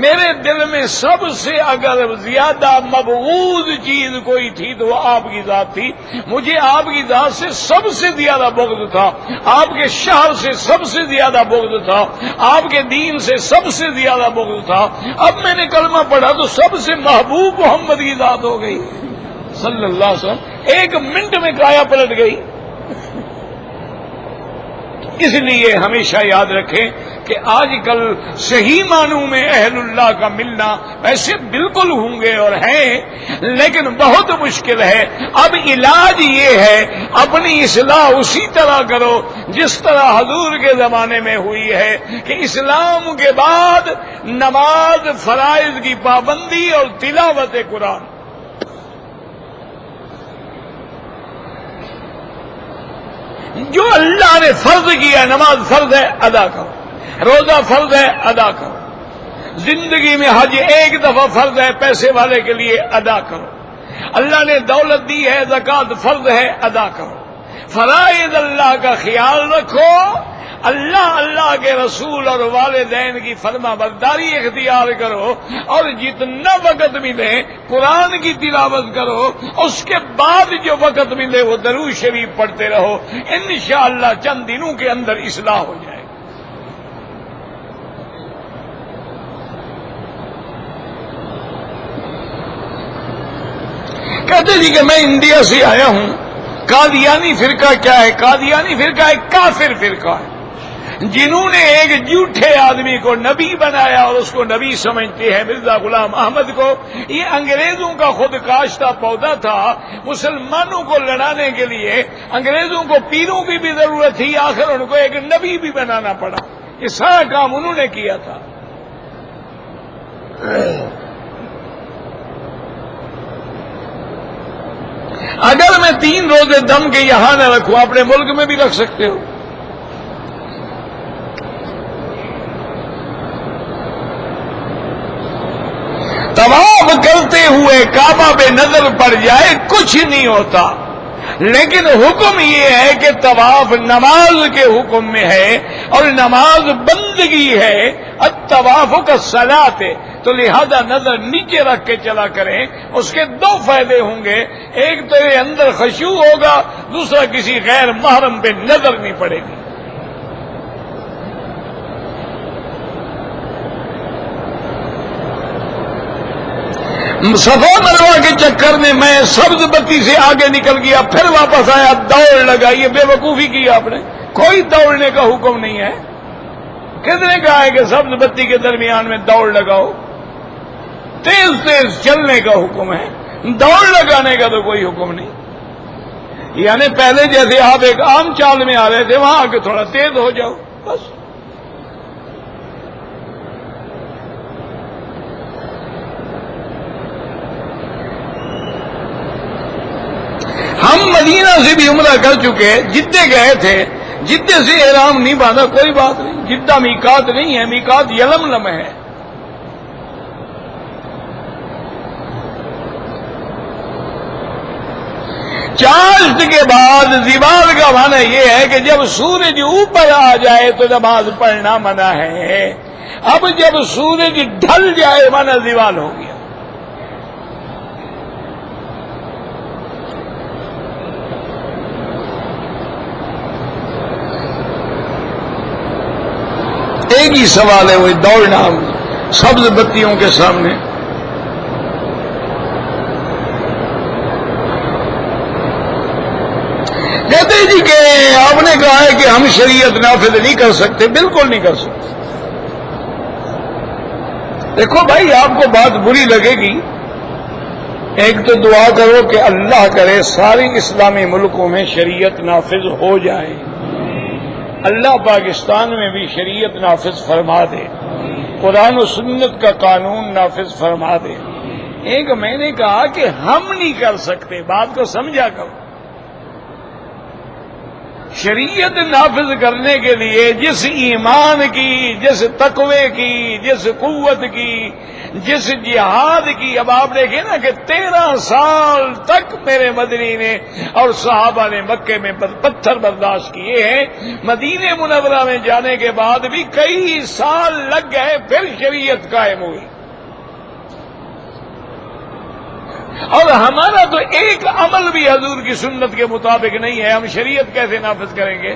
میرے دل میں سب سے اگر زیادہ مبغوض چیز کوئی تھی تو وہ آپ کی ذات تھی، مجھے آپ کی ذات سے سب سے زیادہ بغض تھا، آپ کے شہر سے سب سے زیادہ بغض تھا، آپ کے دین سے سب سے زیادہ بغض تھا۔ اب میں نے کلمہ پڑھا تو سب سے محبوب محمد کی ذات ہو گئی صلی اللہ علیہ وسلم، ایک منٹ میں کایا پلٹ گئی۔ اس لیے ہمیشہ یاد رکھیں کہ آج کل صحیح معنوں میں اہل اللہ کا ملنا ویسے بالکل ہوں گے اور ہیں، لیکن بہت مشکل ہے۔ اب علاج یہ ہے اپنی اصلاح اسی طرح کرو جس طرح حضور کے زمانے میں ہوئی ہے کہ اسلام کے بعد نماز، فرائض کی پابندی اور تلاوت قرآن۔ جو اللہ نے فرض کیا، نماز فرض ہے ادا کرو، روزہ فرض ہے ادا کرو، زندگی میں حج ایک دفعہ فرض ہے پیسے والے کے لیے ادا کرو، اللہ نے دولت دی ہے زکوٰۃ فرض ہے ادا کرو، فرائض اللہ کا خیال رکھو، اللہ کے رسول اور والدین کی فرما برداری اختیار کرو، اور جتنا وقت ملے قرآن کی تلاوت کرو، اس کے بعد جو وقت ملے وہ درود شریف پڑھتے رہو، انشاءاللہ چند دنوں کے اندر اصلاح ہو جائے۔ کہتے جی کہ میں انڈیا سے آیا ہوں، قادیانی فرقہ کیا ہے؟ قادیانی فرقہ ایک کافر فرقہ ہے، جنہوں نے ایک جھوٹے آدمی کو نبی بنایا اور اس کو نبی سمجھتے ہیں، مرزا غلام احمد کو۔ یہ انگریزوں کا خود کاشتہ پودا تھا، مسلمانوں کو لڑانے کے لیے انگریزوں کو پیروں کی بھی ضرورت تھی، آخر ان کو ایک نبی بھی بنانا پڑا۔ یہ سارا کام انہوں نے کیا تھا۔ اگر میں 3 روزے دم کے یہاں نہ رکھوں، اپنے ملک میں بھی رکھ سکتے ہو۔ طواف کرتے ہوئے کعبہ پہ نظر پڑ جائے کچھ نہیں ہوتا، لیکن حکم یہ ہے کہ طواف نماز کے حکم میں ہے، اور نماز بندگی ہے، الطواف کالصلاۃ، تو لہذا نظر نیچے رکھ کے چلا کریں۔ اس کے 2 فائدے ہوں گے، ایک تو یہ اندر خشوع ہوگا، دوسرا کسی غیر محرم پہ نظر نہیں پڑے گی۔ صفا مروہ کے چکر میں میں سبز بتی سے آگے نکل گیا، پھر واپس آیا، دوڑ لگا، یہ بے وقوفی کی آپ نے، کوئی دوڑنے کا حکم نہیں ہے. کس نے کہا ہے کہ سبز بتی کے درمیان میں دوڑ لگاؤ؟ تیز تیز چلنے کا حکم ہے، دوڑ لگانے کا تو کوئی حکم نہیں. یعنی پہلے جیسے آپ ایک عام چال میں آ رہے تھے وہاں آ کے تھوڑا تیز ہو جاؤ بس. ہم مدینہ سے بھی عمرہ کر چکے، جدے گئے تھے، جدے سے احرام نہیں باندھا، کوئی بات نہیں. جدہ میقات نہیں ہے، میقات یلملم ہے. چاشت کے بعد زوال کا معنی یہ ہے کہ جب سورج اوپر آ جائے تو نماز پڑھنا منع ہے. اب جب سورج ڈھل جائے معنی زوال ہو گیا. ایک ہی سوال ہے، وہ دوڑنا سبز بتیوں کے سامنے. کہتے جی کہ آپ نے کہا ہے کہ ہم شریعت نافذ نہیں کر سکتے. بالکل نہیں کر سکتے. دیکھو بھائی، آپ کو بات بری لگے گی. ایک تو دعا کرو کہ اللہ کرے سارے اسلامی ملکوں میں شریعت نافذ ہو جائے. اللہ پاکستان میں بھی شریعت نافذ فرما دے، قرآن و سنت کا قانون نافذ فرما دے. ایک میں نے کہا کہ ہم نہیں کر سکتے، بات کو سمجھا کرو. شریعت نافذ کرنے کے لیے جس ایمان کی، جس تقوی کی، جس قوت کی، جس جہاد کی. اب آپ دیکھیں نا کہ 13 سال تک میرے مدنی نے اور صحابہ نے مکے میں پتھر برداشت کیے ہیں. مدینہ منورہ میں جانے کے بعد بھی کئی سال لگ گئے، پھر شریعت قائم ہوئی. اور ہمارا تو ایک عمل بھی حضور کی سنت کے مطابق نہیں ہے. ہم شریعت کیسے نافذ کریں گے؟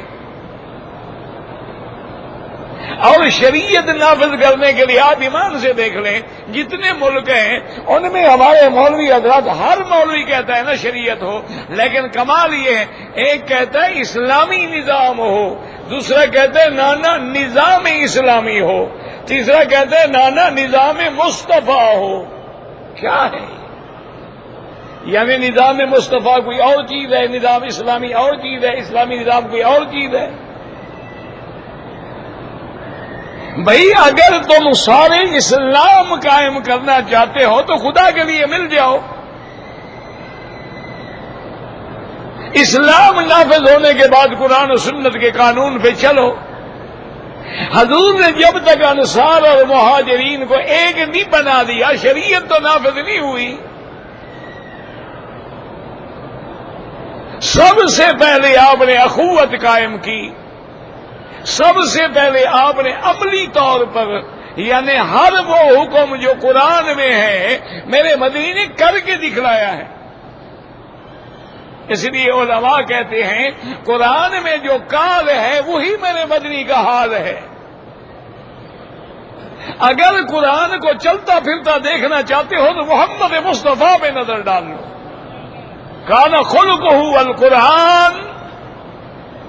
اور شریعت نافذ کرنے کے لیے آپ ایمان سے دیکھ لیں، جتنے ملک ہیں ان میں ہمارے مولوی حضرات، ہر مولوی کہتا ہے نا شریعت ہو، لیکن کمال یہ ہے، ایک کہتا ہے اسلامی نظام ہو، دوسرا کہتا ہے نانا نظام اسلامی ہو، تیسرا کہتا ہے نانا نظام مصطفیٰ ہو. کیا ہے؟ یعنی نظام مصطفیٰ کوئی اور چیز ہے، نظام اسلامی اور چیز ہے، اسلامی نظام کوئی اور چیز ہے. بھئی اگر تم سارے اسلام قائم کرنا چاہتے ہو تو خدا کے لیے مل جاؤ. اسلام نافذ ہونے کے بعد قرآن و سنت کے قانون پہ چلو. حضور نے جب تک انصار اور مہاجرین کو ایک نہیں بنا دیا، شریعت تو نافذ نہیں ہوئی. سب سے پہلے آپ نے اخوت قائم کی، سب سے پہلے آپ نے عملی طور پر، یعنی ہر وہ حکم جو قرآن میں ہے میرے مدنی نے کر کے دکھلایا ہے. اس لیے علماء کہتے ہیں قرآن میں جو قال ہے وہی میرے مدنی کا حال ہے. اگر قرآن کو چلتا پھرتا دیکھنا چاہتے ہو تو محمد مصطفیٰ پہ نظر ڈال لو. کان خلقہ القرآن.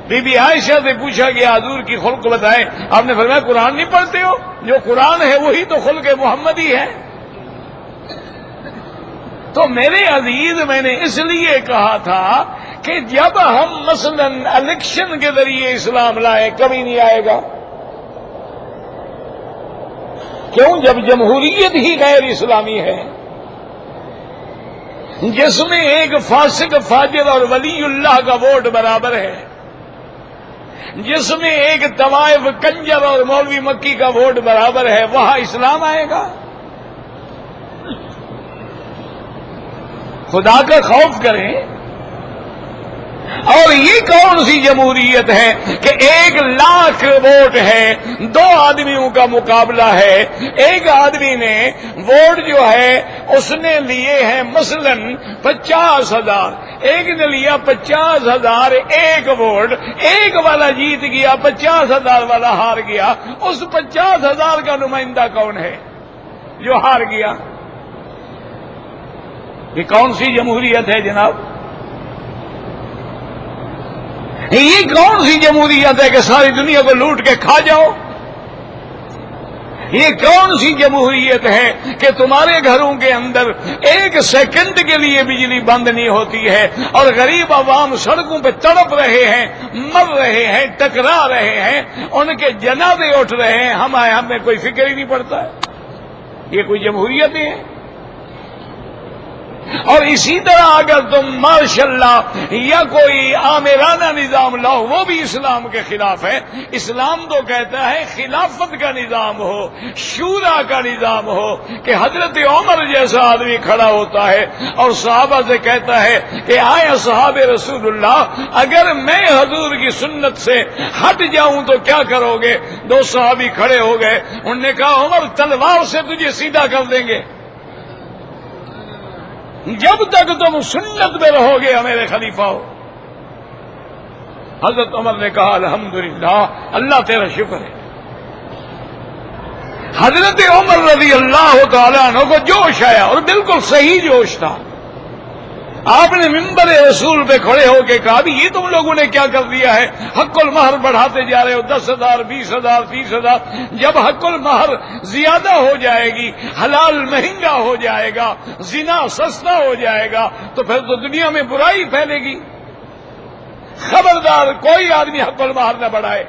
بی بی عائشہ سے پوچھا گیا حضور کی خلق بتائیں، آپ نے فرمایا قرآن نہیں پڑھتے ہو؟ جو قرآن ہے وہی تو خلق محمدی ہے. تو میرے عزیز، میں نے اس لیے کہا تھا کہ جب ہم مثلا الیکشن کے ذریعے اسلام لائے، کبھی نہیں آئے گا. کیوں؟ جب جمہوریت ہی غیر اسلامی ہے، جس میں ایک فاسق فاجر اور ولی اللہ کا ووٹ برابر ہے، جس میں ایک طوائف کنجر اور مولوی مکی کا ووٹ برابر ہے، وہاں اسلام آئے گا؟ خدا کا خوف کریں. اور یہ کون سی جمہوریت ہے کہ 1,00,000 ووٹ ہے، 2 آدمیوں کا مقابلہ ہے، ایک آدمی نے ووٹ جو ہے اس نے لیے ہیں مثلا 50,000، ایک نے لیا 50,000 ایک ووٹ، ایک والا جیت گیا، 50,000 والا ہار گیا. اس 50,000 کا نمائندہ کون ہے جو ہار گیا؟ یہ کون سی جمہوریت ہے جناب؟ یہ کون سی جمہوریت ہے کہ ساری دنیا کو لوٹ کے کھا جاؤ؟ یہ کون سی جمہوریت ہے کہ تمہارے گھروں کے اندر ایک سیکنڈ کے لیے بجلی بند نہیں ہوتی ہے اور غریب عوام سڑکوں پہ تڑپ رہے ہیں، مر رہے ہیں، ٹکرا رہے ہیں، ان کے جنازے اٹھ رہے ہیں، ہمیں کوئی فکر ہی نہیں پڑتا ہے؟ یہ کوئی جمہوریت ہے؟ اور اسی طرح اگر تم ماشاءاللہ یا کوئی آمرانہ نظام لاؤ، وہ بھی اسلام کے خلاف ہے۔ اسلام تو کہتا ہے خلافت کا نظام ہو، شورا کا نظام ہو، کہ حضرت عمر جیسا آدمی کھڑا ہوتا ہے اور صحابہ سے کہتا ہے کہ آئے اصحاب رسول اللہ، اگر میں حضور کی سنت سے ہٹ جاؤں تو کیا کرو گے؟ دو صحابی کھڑے ہو گئے، انہوں نے کہا عمر تلوار سے تجھے سیدھا کر دیں گے، جب تک تم سنت میں رہو گے میرے خلیفہ ہو۔ حضرت عمر نے کہا الحمدللہ، اللہ تیرا شکر ہے۔ حضرت عمر رضی اللہ تعالیٰ عنہ کو جوش آیا، اور بالکل صحیح جوش تھا۔ آپ نے منبر رسول پہ کھڑے ہو کے کہا بھی یہ تم لوگوں نے کیا کر دیا ہے؟ حق المہر بڑھاتے جا رہے ہو، 10,000 20,000 30,000، جب حق المہر زیادہ ہو جائے گی، حلال مہنگا ہو جائے گا، زنا سستا ہو جائے گا، تو پھر تو دنیا میں برائی پھیلے گی۔ خبردار کوئی آدمی حق المہر نہ بڑھائے۔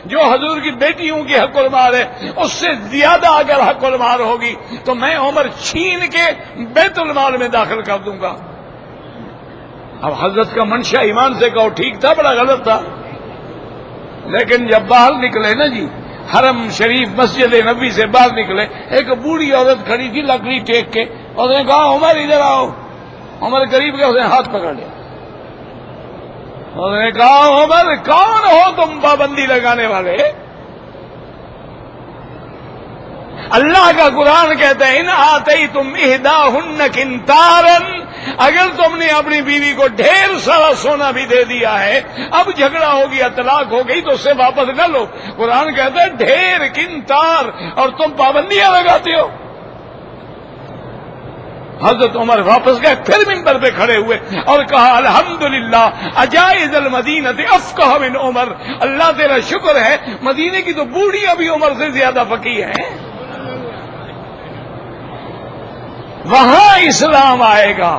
جو حضور کی بیٹیوں کی حق المہر ہے اس سے زیادہ اگر حق المہر ہوگی تو میں عمر چھین کے بیت المال میں داخل کر دوں گا۔ اب حضرت کا منشا ایمان سے کہو ٹھیک تھا، بڑا غلط تھا، لیکن جب باہر نکلے نا جی، حرم شریف مسجد نبی سے باہر نکلے، ایک بوڑھی عورت کھڑی تھی لکڑی ٹیک کے، اور نے کہا عمر ادھر آؤ۔ عمر قریب گیا، اس نے ہاتھ پکڑ لیا، انہوں نے کہا عمر کون ہو تم پابندی لگانے والے؟ اللہ کا قرآن کہتا ہے ان آتیتم احداہن قنطارا، اگر تم نے اپنی بیوی کو ڈھیر سارا سونا بھی دے دیا ہے، اب جھگڑا ہو گیا، طلاق ہو گئی، تو اس سے واپس نہ لو۔ قرآن کہتا ہے ڈھیر قنطار، اور تم پابندیاں لگاتے ہو۔ حضرت عمر واپس گئے، پھر منبر پہ کھڑے ہوئے اور کہا الحمدللہ عجائز المدینہ افقہ من عمر، اللہ تیرا شکر ہے مدینے کی تو بوڑھیاں بھی عمر سے زیادہ فقیہ ہیں۔ وہاں اسلام آئے گا۔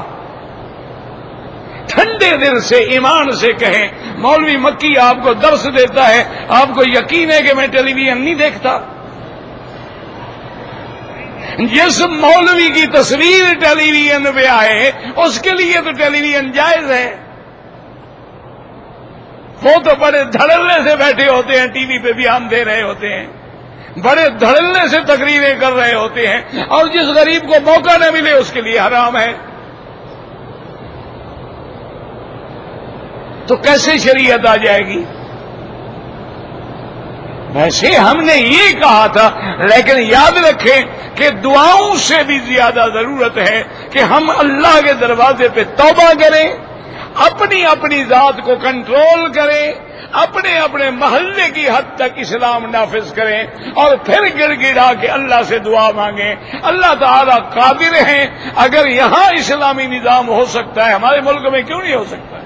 ٹھنڈے دل سے ایمان سے کہیں، مولوی مکی آپ کو درس دیتا ہے، آپ کو یقین ہے کہ میں ٹیلی ویژن نہیں دیکھتا؟ جس مولوی کی تصویر ٹیلی ویژن پہ آئے اس کے لیے تو ٹیلی ویژن جائز ہے۔ وہ تو بڑے دھڑلے سے بیٹھے ہوتے ہیں، ٹی وی پہ بیان دے رہے ہوتے ہیں، بڑے دھڑلے سے تقریریں کر رہے ہوتے ہیں، اور جس غریب کو موقع نہ ملے اس کے لیے حرام ہے۔ تو کیسے شریعت آ جائے گی؟ ویسے ہم نے یہ کہا تھا، لیکن یاد رکھیں کہ دعاؤں سے بھی زیادہ ضرورت ہے کہ ہم اللہ کے دروازے پہ توبہ کریں، اپنی اپنی ذات کو کنٹرول کریں، اپنے اپنے محلے کی حد تک اسلام نافذ کریں، اور پھر گڑ گڑا کے اللہ سے دعا مانگیں۔ اللہ تعالیٰ قادر ہیں، اگر یہاں اسلامی نظام ہو سکتا ہے ہمارے ملک میں کیوں نہیں ہو سکتا؟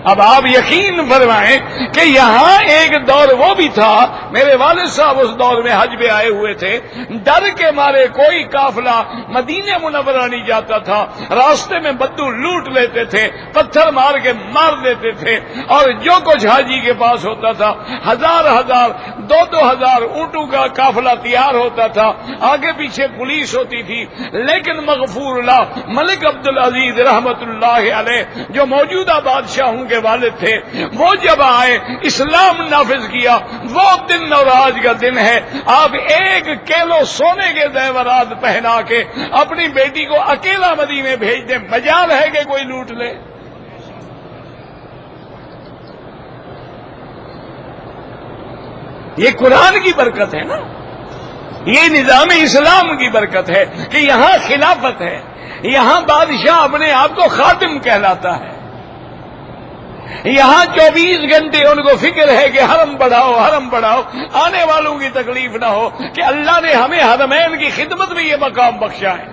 اب آپ یقین فرمائیں کہ یہاں ایک دور وہ بھی تھا، میرے والد صاحب اس دور میں حج میں آئے ہوئے تھے، ڈر کے مارے کوئی قافلہ مدینہ منورہ نہیں جاتا تھا، راستے میں بدو لوٹ لیتے تھے، پتھر مار کے مار دیتے تھے، اور جو کچھ حاجی کے پاس ہوتا تھا 1000 2000 اونٹوں کا قافلہ تیار ہوتا تھا، آگے پیچھے پولیس ہوتی تھی، لیکن مغفور اللہ ملک عبدالعزیز رحمت اللہ علیہ جو موجودہ بادشاہوں کے والد تھے، وہ جب آئے اسلام نافذ کیا، وہ دن اور آج کا دن ہے۔ آپ 1 کیلو سونے کے زیورات پہنا کے اپنی بیٹی کو اکیلا مدینے بھیج دیں، مجال ہے کہ کوئی لوٹ لے؟ یہ قرآن کی برکت ہے نا، یہ نظام اسلام کی برکت ہے کہ یہاں خلافت ہے، یہاں بادشاہ اپنے آپ کو خادم کہلاتا ہے، یہاں 24 گھنٹے ان کو فکر ہے کہ حرم بڑھاؤ حرم بڑھاؤ، آنے والوں کی تکلیف نہ ہو، کہ اللہ نے ہمیں حرمین کی خدمت میں یہ مقام بخشا ہے۔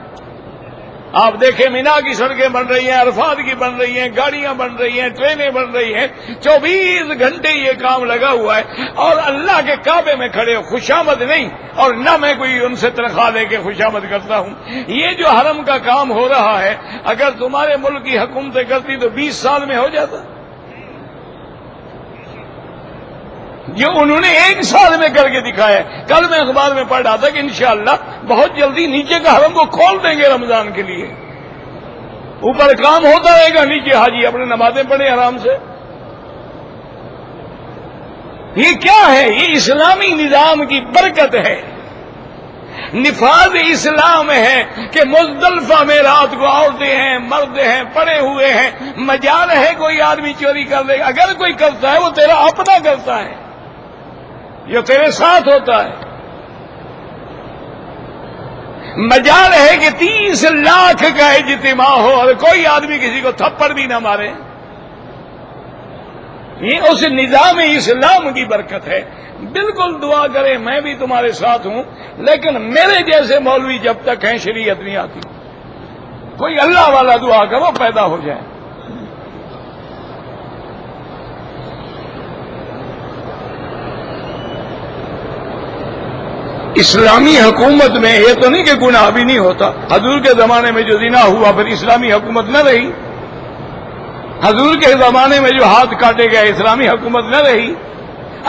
آپ دیکھیں مینا کی سڑکیں بن رہی ہیں، عرفات کی بن رہی ہیں، گاڑیاں بن رہی ہیں، ٹرینیں بن رہی ہیں، 24 گھنٹے یہ کام لگا ہوا ہے، اور اللہ کے کعبے میں کھڑے ہو، خوشامد نہیں، اور نہ میں کوئی ان سے تنخواہ لے کے خوشامد کرتا ہوں۔ یہ جو حرم کا کام ہو رہا ہے، اگر تمہارے ملک کی حکومتیں کرتی تو 20 سال میں ہو جاتا، جو انہوں نے 1 سال میں کر کے دکھایا ہے۔ کل میں اخبار میں پڑھ رہا تھا کہ انشاءاللہ بہت جلدی نیچے کا حرم کو کھول دیں گے رمضان کے لیے، اوپر کام ہوتا رہے گا، نیچے حاجی اپنے نمازیں پڑھیں آرام سے۔ یہ کیا ہے؟ یہ اسلامی نظام کی برکت ہے، نفاذ اسلام ہے کہ مزدلفہ میں رات کو عورتیں ہیں، مرد ہیں، پڑے ہوئے ہیں، مجال ہے کوئی آدمی چوری کر لے، اگر کوئی کرتا ہے وہ تیرا اپنا کرتا ہے، جو تیرے ساتھ ہوتا ہے۔ مجال ہے کہ 30 لاکھ کا اجتماع ہو اور کوئی آدمی کسی کو تھپڑ بھی نہ مارے، یہ اس نظام اسلام کی برکت ہے۔ بالکل دعا کریں، میں بھی تمہارے ساتھ ہوں، لیکن میرے جیسے مولوی جب تک ہیں شریعت نہیں آتی۔ کوئی اللہ والا دعا کرو پیدا ہو جائے۔ اسلامی حکومت میں یہ تو نہیں کہ گناہ بھی نہیں ہوتا۔ حضور کے زمانے میں جو زنا ہوا پھر اسلامی حکومت نہ رہی، حضور کے زمانے میں جو ہاتھ کاٹے گئے اسلامی حکومت نہ رہی۔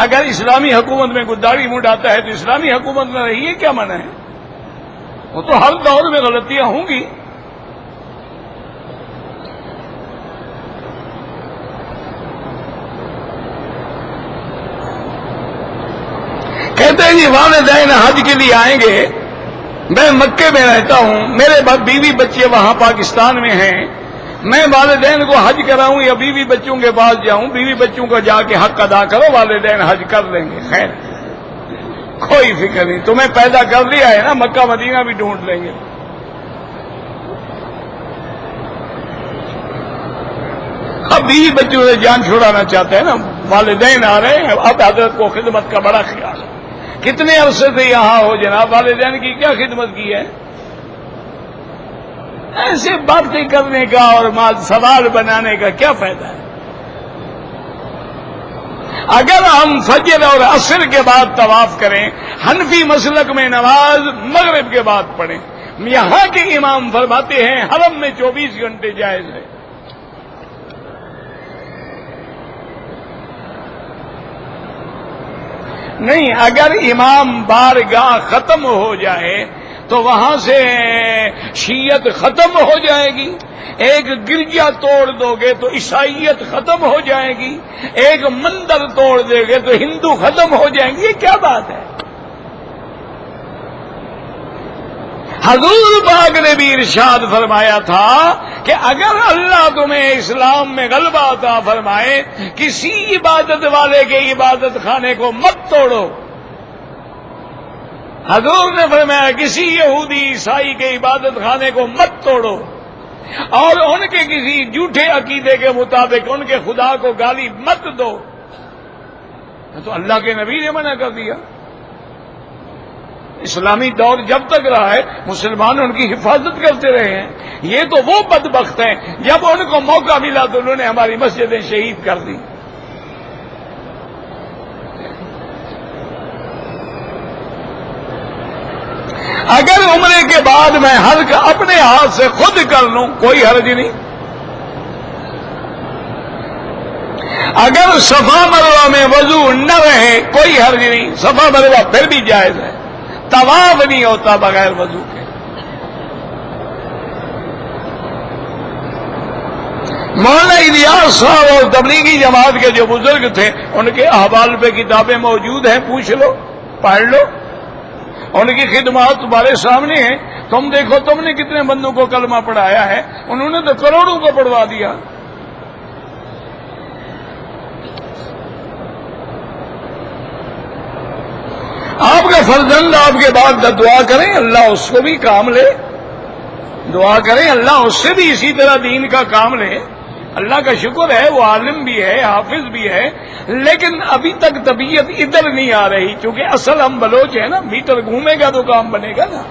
اگر اسلامی حکومت میں کوئی داڑھی منڈاتا ہے تو اسلامی حکومت نہ رہی، یہ کیا معنی ہے؟ وہ تو ہر دور میں غلطیاں ہوں گی۔ کہتے ہیں جی والدین حج کے لیے آئیں گے، میں مکے میں رہتا ہوں، میرے بیوی بچے وہاں پاکستان میں ہیں، میں والدین کو حج کراؤں یا بیوی بچوں کے پاس جاؤں؟ بیوی بچوں کا جا کے حق ادا کرو، والدین حج کر لیں گے، خیر کوئی فکر نہیں، تمہیں پیدا کر لیا ہے نا، مکہ مدینہ بھی ڈھونڈ لیں گے۔ اب بیوی بچوں سے جان چھڑانا چاہتے ہیں نا، والدین آ رہے ہیں، اب حضرت کو خدمت کا بڑا خیال ہے۔ کتنے عرصے سے یہاں ہو جناب، والدین کی کیا خدمت کی ہے؟ ایسے باتیں کرنے کا اور سوال بنانے کا کیا فائدہ ہے؟ اگر ہم فجر اور عصر کے بعد طواف کریں، حنفی مسلک میں نماز مغرب کے بعد پڑھیں، یہاں کے امام فرماتے ہیں حرم میں 24 گھنٹے جائز ہے۔ نہیں، اگر امام بارگاہ ختم ہو جائے تو وہاں سے شیعت ختم ہو جائے گی، ایک گرجا توڑ دو گے تو عیسائیت ختم ہو جائے گی، ایک مندر توڑ دے گے تو ہندو ختم ہو جائیں گے، یہ کیا بات ہے؟ حضور پاک نے بھی ارشاد فرمایا تھا کہ اگر اللہ تمہیں اسلام میں غلبہ عطا فرمائے، کسی عبادت والے کے عبادت خانے کو مت توڑو۔ حضور نے فرمایا کسی یہودی عیسائی کے عبادت خانے کو مت توڑو، اور ان کے کسی جھوٹے عقیدے کے مطابق ان کے خدا کو گالی مت دو۔ تو اللہ کے نبی نے منع کر دیا۔ اسلامی دور جب تک رہا ہے مسلمان ان کی حفاظت کرتے رہے ہیں۔ یہ تو وہ بدبخت ہیں جب ان کو موقع ملا تو انہوں نے ہماری مسجدیں شہید کر دی۔ اگر عمرے کے بعد میں حج اپنے ہاتھ سے خود کر لوں کوئی حرج نہیں۔ اگر صفا مروہ میں وضو نہ رہے کوئی حرج نہیں، صفا مروہ پھر بھی جائز ہے۔ طواف نہیں ہوتا بغیر وضو کے۔ مولانا الیاس صاحب اور تبلیغی جماعت کے جو بزرگ تھے ان کے احوال پہ کتابیں موجود ہیں، پوچھ لو، پڑھ لو، ان کی خدمات تمہارے سامنے ہیں۔ تم دیکھو تم نے کتنے بندوں کو کلمہ پڑھایا ہے، انہوں نے تو کروڑوں کو پڑھوا دیا۔ آپ کا فرزند آپ کے بعد دعا کریں اللہ اس کو بھی کام لے، دعا کریں اللہ اس سے بھی اسی طرح دین کا کام لے۔ اللہ کا شکر ہے وہ عالم بھی ہے، حافظ بھی ہے، لیکن ابھی تک طبیعت ادھر نہیں آ رہی، کیونکہ اصل ہم بلوچ ہیں نا، میٹر گھومے گا تو کام بنے گا نا۔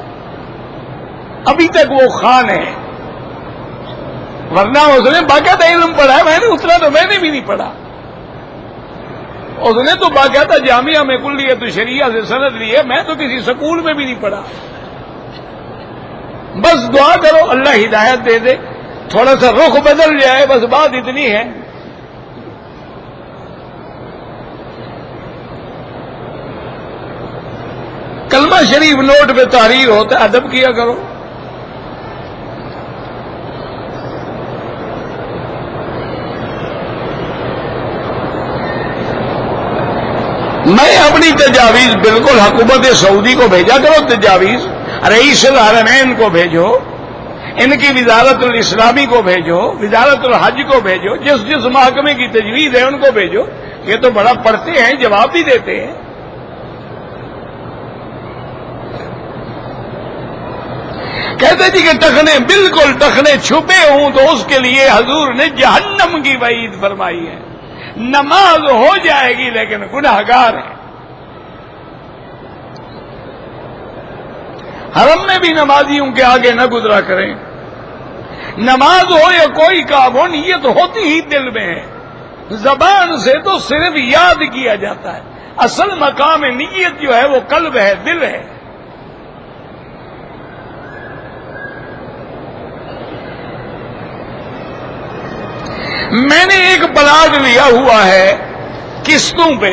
ابھی تک وہ خان ہے، ورنہ اس نے باقاعدہ علم پڑھا ہے، میں نے اتنا تو میں نے بھی نہیں پڑھا. اس نے تو باقاعدہ جامعہ میں کلیت شریعہ سے سند لی ہے، میں تو کسی سکول میں بھی نہیں پڑھا. بس دعا کرو اللہ ہدایت دے دے، تھوڑا سا رخ بدل جائے، بس بات اتنی ہے. کلمہ شریف نوٹ پہ تحریر ہوتا ہے، ادب کیا کرو. میں اپنی تجاویز بالکل حکومت سعودی کو بھیجا کرو، تجاویز رئیس الحرمین کو بھیجو، ان کی وزارت الاسلامی کو بھیجو، وزارت الحج کو بھیجو، جس جس محکمے کی تجویز ہے ان کو بھیجو. یہ تو بڑا پڑھتے ہیں، جواب بھی دیتے ہیں. کہتے جی کہ ٹخنے بالکل ٹخنے چھپے ہوں تو اس کے لیے حضور نے جہنم کی وعید فرمائی ہے. نماز ہو جائے گی لیکن گناہگار ہے. حرم میں بھی نمازیوں کے آگے نہ گزرا کریں. نماز ہو یا کوئی کام ہو، نیت ہوتی ہی دل میں ہے. زبان سے تو صرف یاد کیا جاتا ہے، اصل مقام نیت جو ہے وہ قلب ہے، دل ہے. میں نے ایک پلاٹ لیا ہوا ہے قسطوں پہ،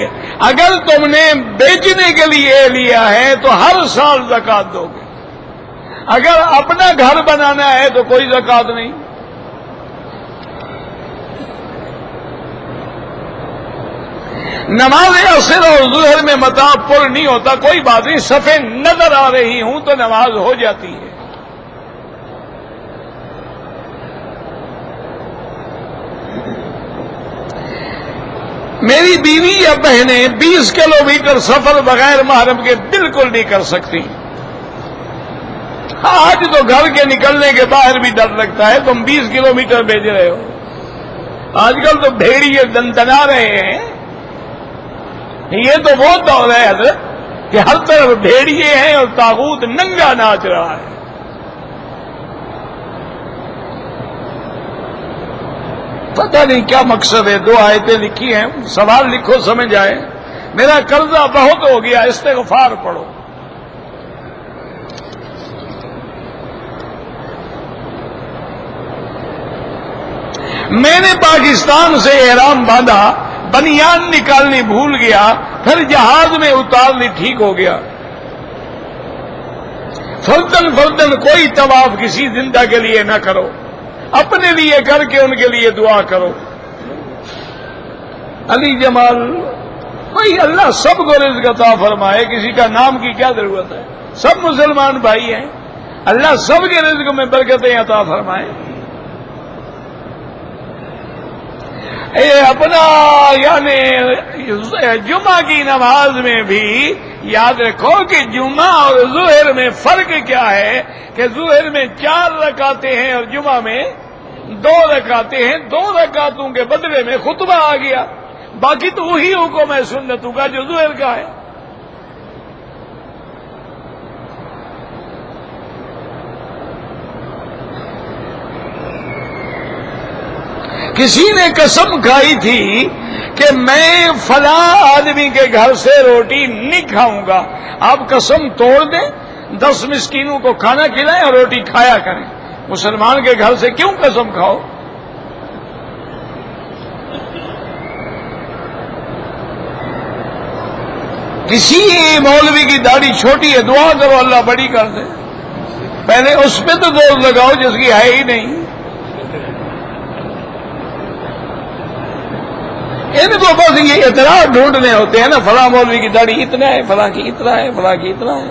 اگر تم نے بیچنے کے لیے لیا ہے تو ہر سال زکات دو گے. اگر اپنا گھر بنانا ہے تو کوئی زکات نہیں. نماز عصر اور ظہر میں مطاف پر نہیں ہوتا، کوئی بات نہیں، صفیں نظر آ رہی ہوں تو نماز ہو جاتی ہے. میری بیوی یا بہنیں 20 کلومیٹر سفر بغیر محرم کے بالکل نہیں کر سکتی. آج تو گھر کے نکلنے کے باہر بھی ڈر لگتا ہے، تم 20 کلومیٹر بھیج رہے ہو. آج کل تو بھیڑیے دندنا رہے ہیں. یہ تو وہ دور ہے حضرت کہ ہر طرف بھیڑیے ہیں اور طاغوت ننگا ناچ رہا ہے. پتہ نہیں کیا مقصد ہے. 2 آیتیں لکھی ہیں، سوال لکھو سمجھ آئے. میرا قرضہ بہت ہو گیا، استغفار پڑھو. میں نے پاکستان سے احرام باندھا، بنیان نکالنی بھول گیا، پھر جہاز میں اتارنی ٹھیک ہو گیا. فردن فردن کوئی طواف کسی زندہ کے لیے نہ کرو، اپنے لیے کر کے ان کے لیے دعا کرو. علی جمال بھائی، اللہ سب کو رزق عطا فرمائے، کسی کا نام کی کیا ضرورت ہے؟ سب مسلمان بھائی ہیں، اللہ سب کے رزق میں برکتیں عطا فرمائے. اپنا یعنی جمعہ کی نماز میں بھی یاد رکھو کہ جمعہ اور ظہر میں فرق کیا ہے، کہ ظہر میں 4 رکعتیں ہیں اور جمعہ میں 2 رکعتیں ہیں. 2 رکعتوں کے بدلے میں خطبہ آ گیا، باقی تو وہی حکم ہے سنتوں کا جو ظہر کا ہے. کسی نے قسم کھائی تھی کہ میں فلاں آدمی کے گھر سے روٹی نہیں کھاؤں گا. آپ قسم توڑ دیں، 10 مسکینوں کو کھانا کھلائیں اور روٹی کھایا کریں. مسلمان کے گھر سے کیوں قسم کھاؤ؟ کسی مولوی کی داڑھی چھوٹی ہے، دعا کرو اللہ بڑی کر دے. پہلے اس پہ تو زور لگاؤ جس کی ہے ہی نہیں. ان کو بس یہ اعتراض ڈھونڈنے ہوتے ہیں نا، فلاں مولوی کی داڑھی اتنا ہے، فلاں کی اتنا ہے، فلاں کی اتنا ہے.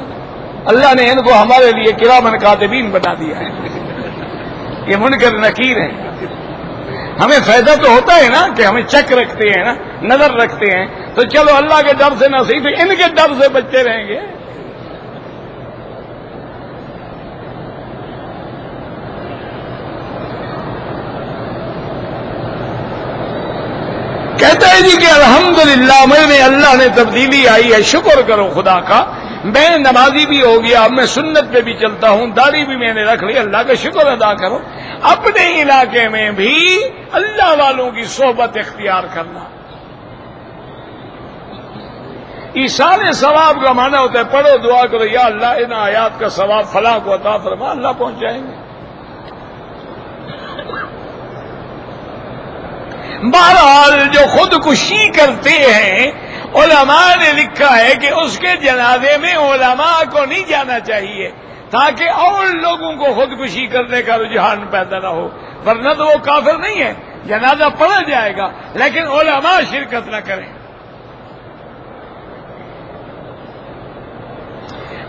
اللہ نے ان کو ہمارے لیے کرامن کاتبین بنا دیا ہے. یہ منکر نکیر ہے. ہمیں فائدہ تو ہوتا ہے نا کہ ہمیں چیک رکھتے ہیں نا، نظر رکھتے ہیں. تو چلو اللہ کے ڈر سے نہ صحیح تو ان کے ڈر سے بچتے رہیں گے. کہتا ہے جی کہ الحمدللہ میں نے اللہ نے تبدیلی آئی ہے، شکر کرو خدا کا میں نمازی بھی ہو گیا، اب میں سنت پہ بھی چلتا ہوں، داڑھی بھی میں نے رکھ لی، اللہ کا شکر ادا کرو۔ اپنے علاقے میں بھی اللہ والوں کی صحبت اختیار کرنا۔ ایصال ثواب کا معنی ہوتا ہے پڑھو دعا کرو، یا اللہ ان آیات کا ثواب فلاں کو عطا فرما، اللہ پہنچ جائیں گے۔ بہرحال جو خودکشی کرتے ہیں، علماء نے لکھا ہے کہ اس کے جنازے میں علماء کو نہیں جانا چاہیے تاکہ اور لوگوں کو خودکشی کرنے کا رجحان پیدا نہ ہو، ورنہ تو وہ کافر نہیں ہے، جنازہ پڑھا جائے گا لیکن علماء شرکت نہ کریں۔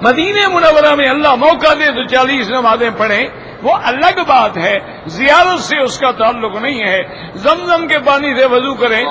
مدینہ منورہ میں اللہ موقع دے تو 40 نمازیں پڑھیں، وہ الگ بات ہے، زیارت سے اس کا تعلق نہیں ہے۔ زمزم کے پانی سے وضو کریں،